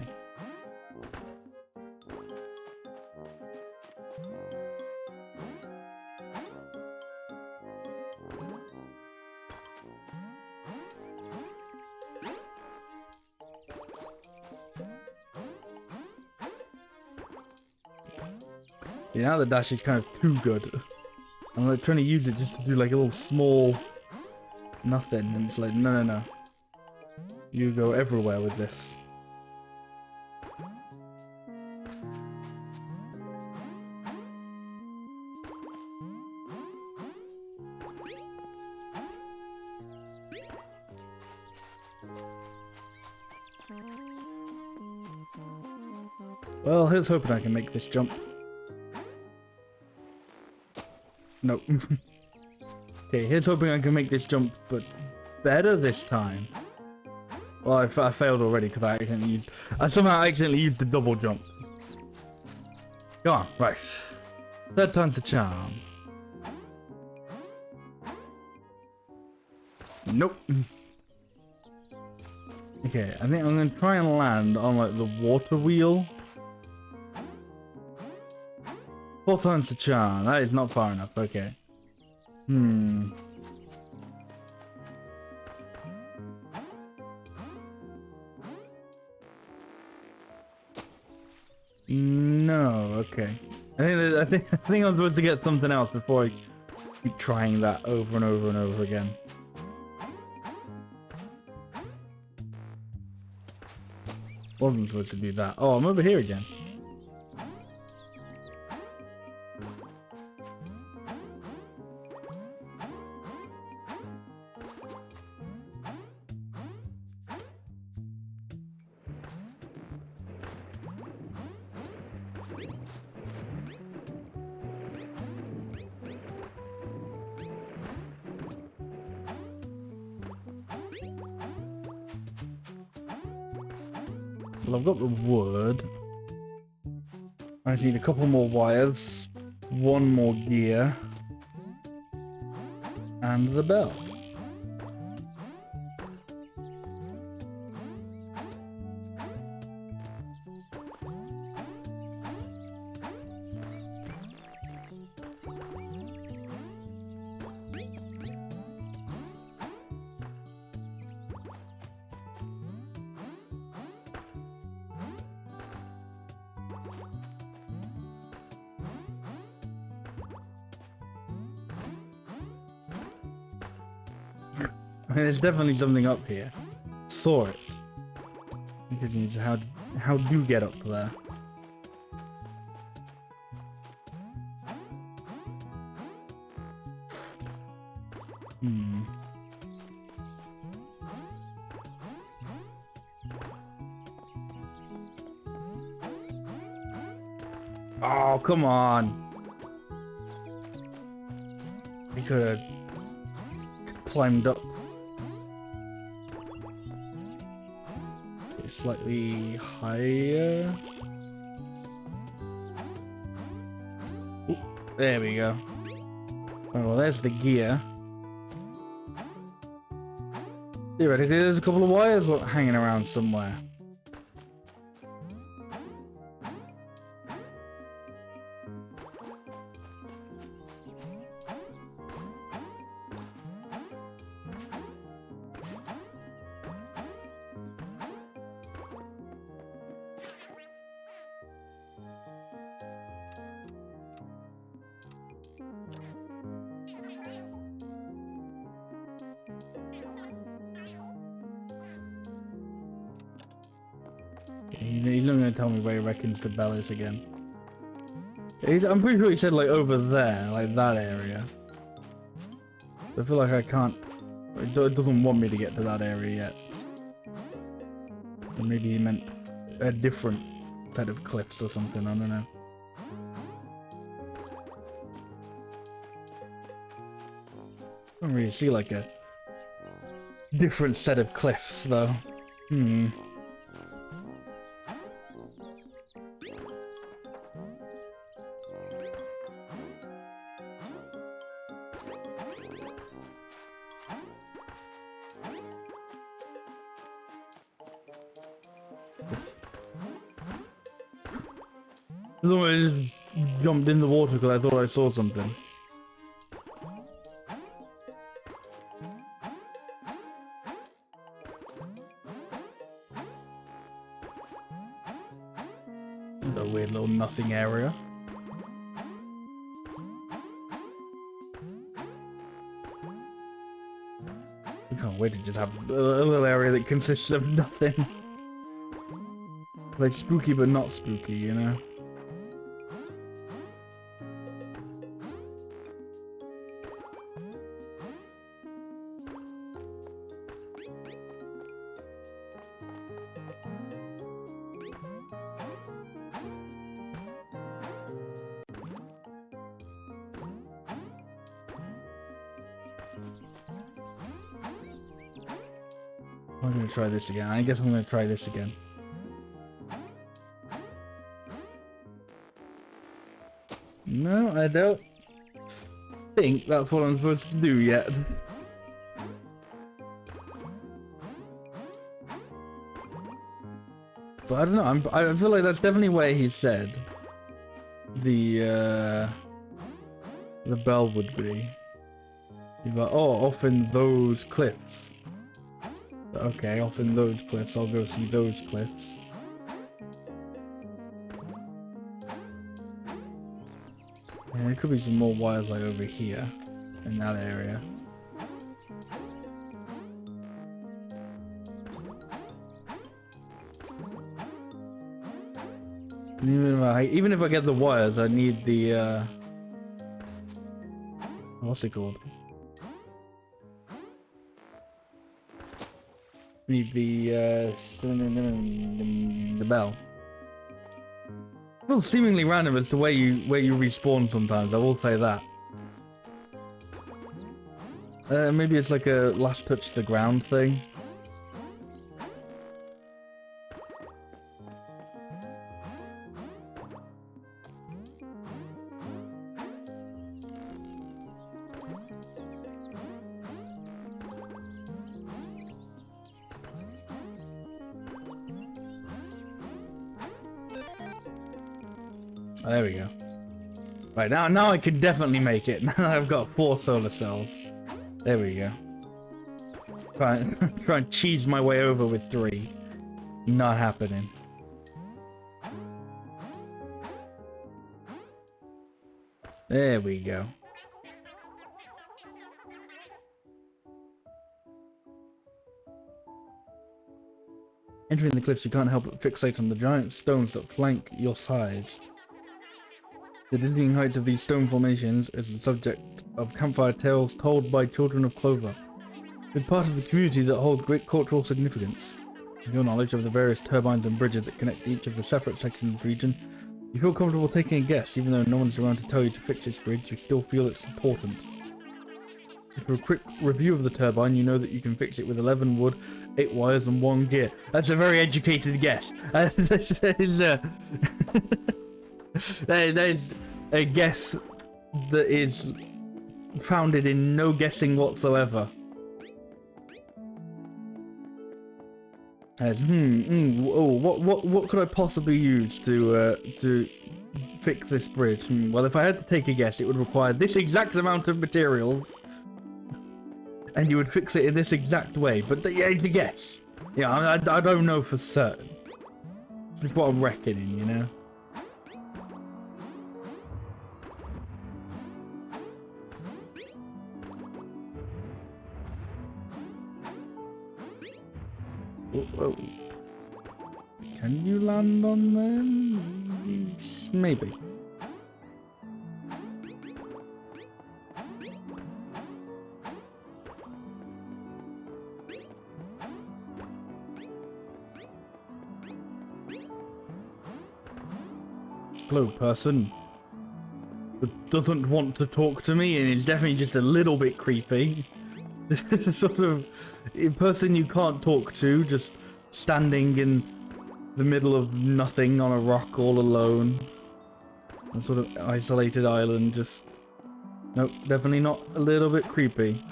Yeah, now the dash is kind of too good. I'm like trying to use it just to do like a little small nothing, and it's like, no. You go everywhere with this. Well, here's hoping I can make this jump. Nope. Okay, here's hoping I can make this jump, but better this time. Well, I failed already because I somehow accidentally used the double jump. Go on, right. Third time's the charm. Nope. Okay, I think I'm gonna try and land on like the water wheel. 4 times the charm. That is not far enough. Okay. No. Okay. I think I'm supposed to get something else before I keep trying that over and over and over again. Wasn't supposed to do that. Oh, I'm over here again. Well, I've got the wood. I just need a couple more wires, 1 more gear, and the bell. I mean, there's definitely something up here. Saw it. Because you need to how do you get up there? Oh, come on. We could have climbed up slightly higher. Ooh, there we go. Oh, well, there's the gear. Theoretically, there's a couple of wires hanging around somewhere. He's not going to tell me where he reckons the bell is again. I'm pretty sure he said like over there, like that area. I feel like I can't. It doesn't want me to get to that area yet. Or maybe he meant a different set of cliffs or something. I don't know. I don't really see like a different set of cliffs though. I just jumped in the water because I thought I saw something. A weird little nothing area. I can't wait to just have a little area that consists of nothing. Like spooky but not spooky, you know? I'm gonna try this again. I guess I'm gonna try this again. No, I don't think that's what I'm supposed to do yet. But I don't know, I feel like that's definitely where he said the bell would be. He's like, oh, off in those cliffs. Okay, off in those cliffs, I'll go see those cliffs. And there could be some more wires like over here, in that area. And even if I get the wires, I need the, what's it called? Need the bell. Well, seemingly random as to where you respawn sometimes. I will say that. Maybe it's like a last touch the ground thing. There we go. Right, now I can definitely make it. Now I've got 4 solar cells. There we go. Try and cheese my way over with 3. Not happening. There we go. Entering the cliffs, you can't help but fixate on the giant stones that flank your sides. The dizzying heights of these stone formations is the subject of campfire tales told by children of Clover. It's part of the community that holds great cultural significance. With your knowledge of the various turbines and bridges that connect each of the separate sections of the region, you feel comfortable taking a guess. Even though no one's around to tell you to fix this bridge, you still feel it's important. For a quick review of the turbine, you know that you can fix it with 11 wood, 8 wires and 1 gear. That's a very educated guess. That is a guess that is founded in no guessing whatsoever. As what could I possibly use to fix this bridge? Well, if I had to take a guess, it would require this exact amount of materials, and you would fix it in this exact way. But yeah, it's a guess. Yeah, I don't know for certain. This is what I'm reckoning, you know. Whoa. Can you land on them? Maybe. Hello, person. That doesn't want to talk to me and is definitely just a little bit creepy. This is sort of a person you can't talk to, just standing in the middle of nothing on a rock all alone. A sort of isolated island, just... Nope, definitely not a little bit creepy.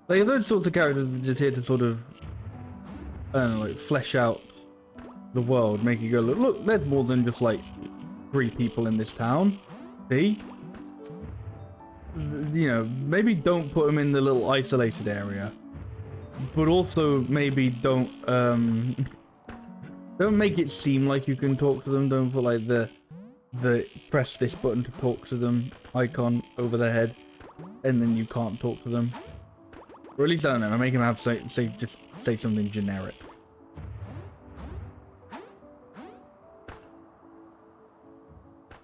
Like, those sorts of characters are just here to sort of, I don't know, like, flesh out the world, make you go, look, there's more than just, like, 3 people in this town. See? You know, maybe don't put them in the little isolated area, but also maybe don't make it seem like you can talk to them. Don't put like the press this button to talk to them icon over their head, and then you can't talk to them. Or at least I don't know. I make them have just say something generic.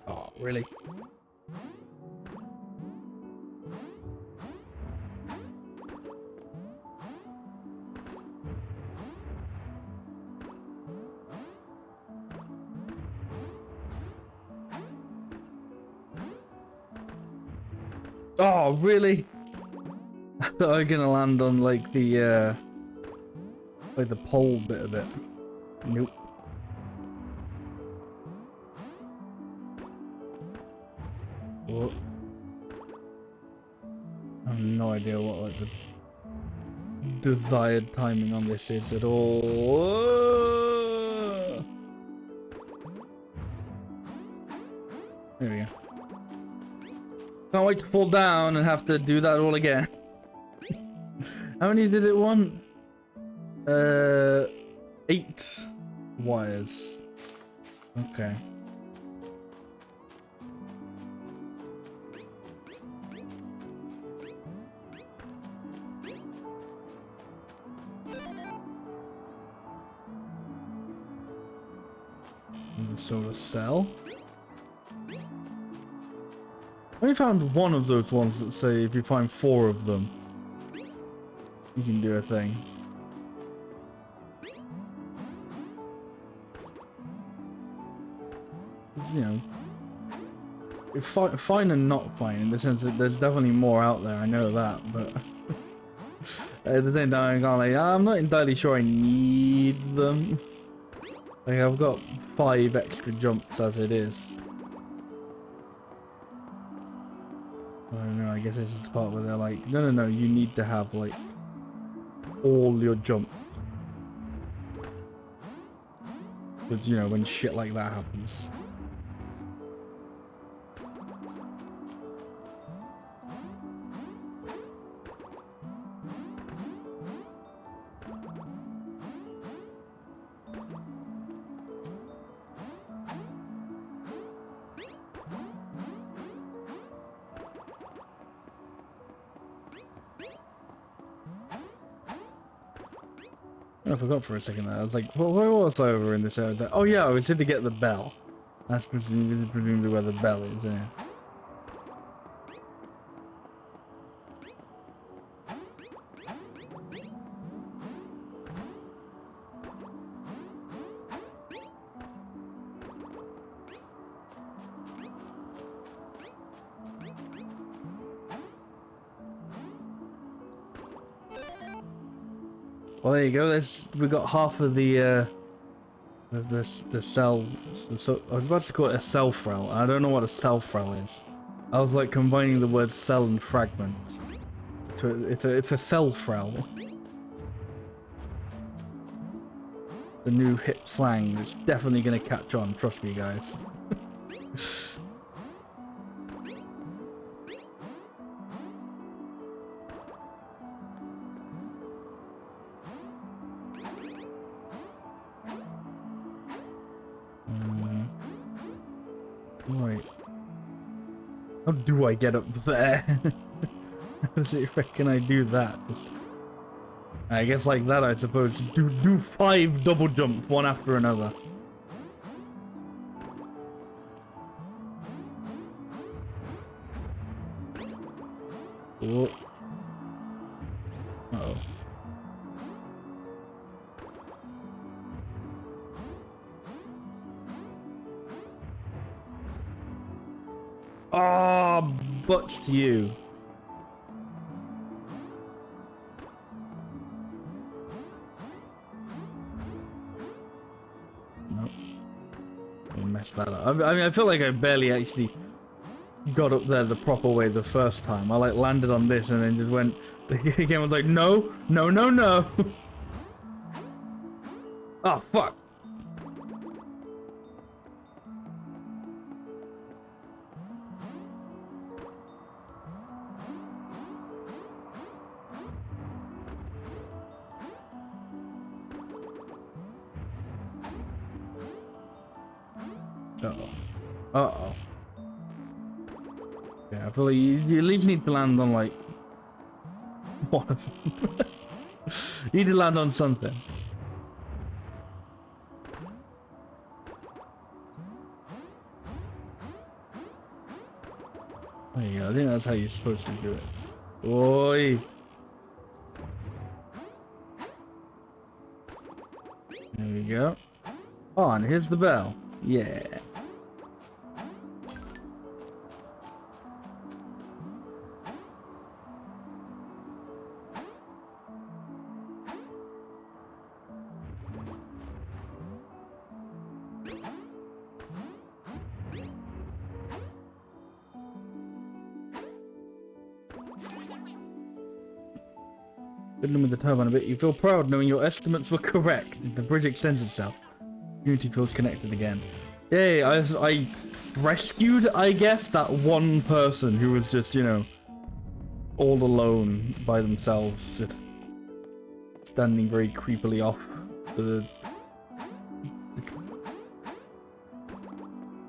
Oh, really? Oh, really? I thought I was gonna land on like the pole bit of it. Nope. Oh. I have no idea what like the desired timing on this is at all. There we go. Can't wait to fall down and have to do that all again. How many did it want? 8 wires. Okay. The solar cell. I only found one of those ones that say if you find 4 of them, you can do a thing. It's, you know, fine and not fine in the sense that there's definitely more out there. I know that, but at the same time, I'm not entirely sure I need them. Like I've got 5 extra jumps as it is. I don't know, I guess this is the part where they're like, no, you need to have like all your jumps. But you know, when shit like that happens. I forgot for a second there. I was like, well, where was I over in this area? I was like, oh yeah, I was here to get the bell. That's presumably where the bell is, yeah. Well, there you go. We got half of the cell. So I was about to call it a cell frel. I don't know what a cell frel is. I was like combining the words cell and fragment. It's a cell frel. The new hip slang is definitely gonna catch on. Trust me, guys. Right. How do I get up there? How does it reckon I do that? I guess like that, I suppose. Do 5 double jumps, one after another. Oh. Uh-oh. Oh, butch to you. Nope. I messed that up. I mean, I feel like I barely actually got up there the proper way the first time. I like landed on this and then just went. The game was like, no. Oh, fuck. Uh-oh. Yeah, I feel like you at least need to land on, like, one of them. You need to land on something. There you go. I think that's how you're supposed to do it. Oi! There we go. Oh, and here's the bell. Yeah. Fiddling with the turbine a bit. You feel proud knowing your estimates were correct. The bridge extends itself. Community feels connected again. Yay, I rescued, I guess, that one person who was just, you know, all alone by themselves, just standing very creepily off the...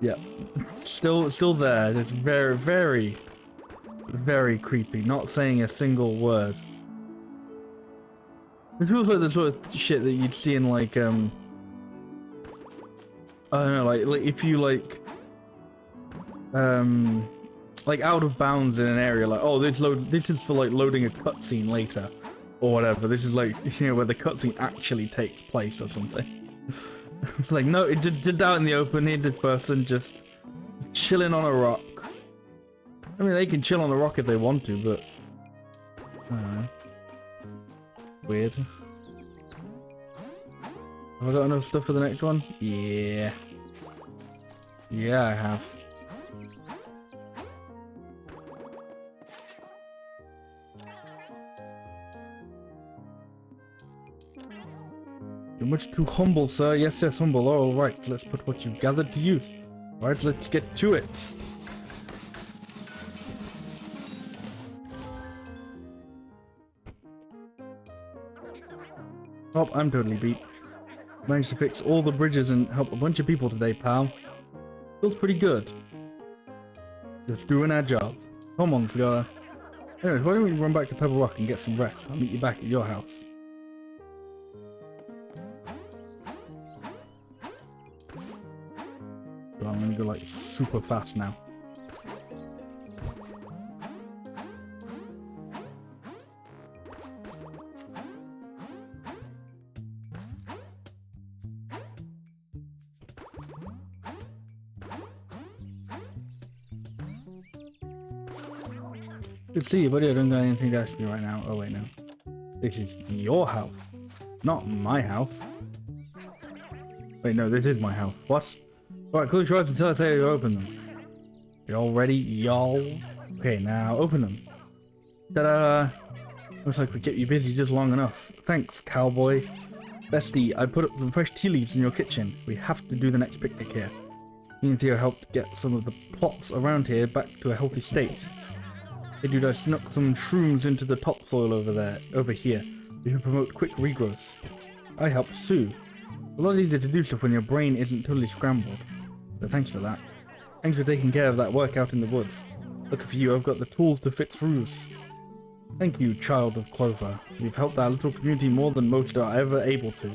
Yeah, still there. It's very, very, very creepy. Not saying a single word. This feels like the sort of shit that you'd see in like, I don't know, like if you like out of bounds in an area, like, oh, this is for like loading a cutscene later, or whatever. This is like, you know, where the cutscene actually takes place or something. It's like, no, it's just out in the open. Here's this person just chilling on a rock. I mean, they can chill on the rock if they want to, but I don't know. Weird. Have I got enough stuff for the next one? Yeah. Yeah, I have. You're much too humble, sir. Yes, yes, humble. All right, let's put what you've gathered to use. All right, let's get to it. Oh, I'm totally beat. Managed to fix all the bridges and help a bunch of people today, pal. Feels pretty good. Just doing our job. Come on, Scar. Anyways, why don't we run back to Pebble Rock and get some rest? I'll meet you back at your house. So I'm gonna go like super fast now. Good to see you, buddy. I don't got anything to ask you right now. Oh wait, no. This is your house, not my house. Wait, no, this is my house. What? Alright, close your eyes until I say you open them. Y'all ready, y'all? Okay, now open them. Ta-da! Looks like we kept you busy just long enough. Thanks, cowboy. Bestie, I put up some fresh tea leaves in your kitchen. We have to do the next picnic here. Me and Theo helped get some of the plots around here back to a healthy state. Hey dude, I snuck some shrooms into the topsoil over here. We can promote quick regrowth. I helped too. A lot easier to do stuff when your brain isn't totally scrambled. So thanks for that. Thanks for taking care of that work out in the woods. Lucky for you, I've got the tools to fix roofs. Thank you, child of Clover. You've helped our little community more than most are ever able to.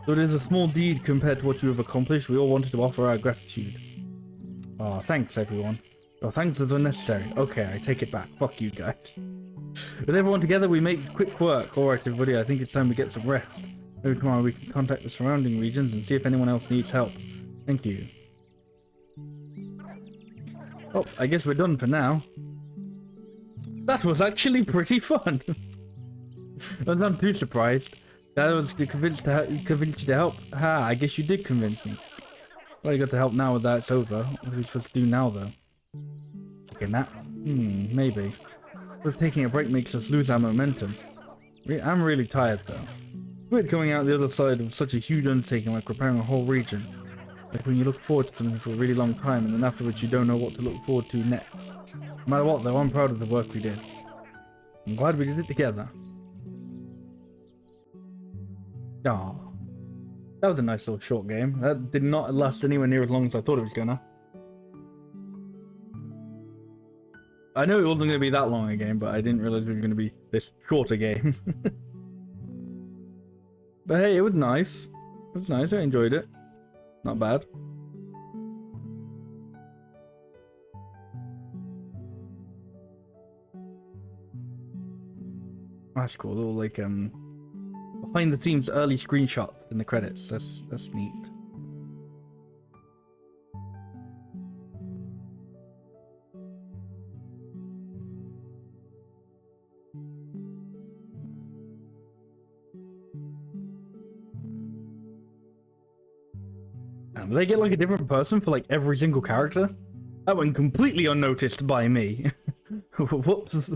Though it is a small deed compared to what you have accomplished, we all wanted to offer our gratitude. Ah, thanks everyone. Your thanks are unnecessary. Okay, I take it back. Fuck you guys. With everyone together, we make quick work. Alright everybody, I think it's time we get some rest. Maybe tomorrow we can contact the surrounding regions and see if anyone else needs help. Thank you. Oh, I guess we're done for now. That was actually pretty fun. I'm not too surprised. I was convinced you to help. Ha, I guess you did convince me. Well, you got to help now that it's over. What are we supposed to do now, though? Take a nap? Maybe. But taking a break makes us lose our momentum. I'm really tired, though. Weird coming out the other side of such a huge undertaking like repairing a whole region. Like when you look forward to something for a really long time and then afterwards you don't know what to look forward to next. No matter what though, I'm proud of the work we did. I'm glad we did it together. Ah, that was a nice little short game. That did not last anywhere near as long as I thought it was gonna. I knew it wasn't gonna be that long a game, but I didn't realize it was gonna be this short a game. But hey, it was nice. It was nice, I enjoyed it. Not bad. That's cool. Little like behind the scenes early screenshots in the credits. That's neat. Do they get like a different person for like every single character? That went completely unnoticed by me. Whoops.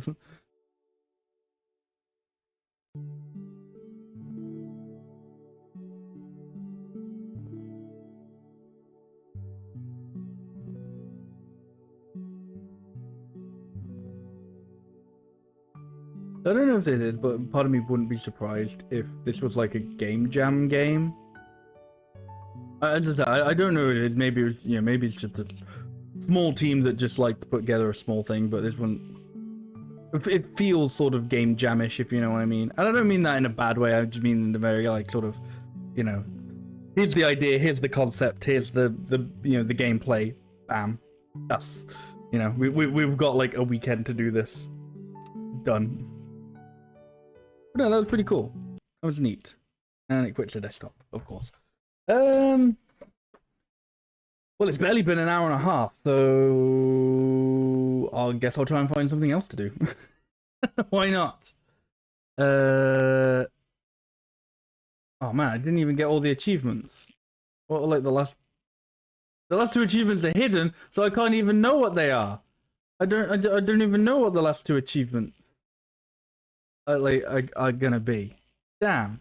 I don't know if it is, but part of me wouldn't be surprised if this was like a game jam game. As I said, I don't know what it is. Maybe it was, maybe it's just a small team that just like to put together a small thing. But this one, it feels sort of game jamish, if you know what I mean. And I don't mean that in a bad way. I just mean in a very like sort of, here's the idea, here's the concept, here's the the gameplay. Bam, that's we've got like a weekend to do this. Done. But no, that was pretty cool. That was neat. And it quits the desktop, of course. Well, it's barely been an hour and a half, so I guess I'll try and find something else to do. Why not? Oh man, I didn't even get all the achievements. What are like the last two achievements are hidden, so I can't even know what they are. I don't even know what the last two achievements are gonna be. Damn.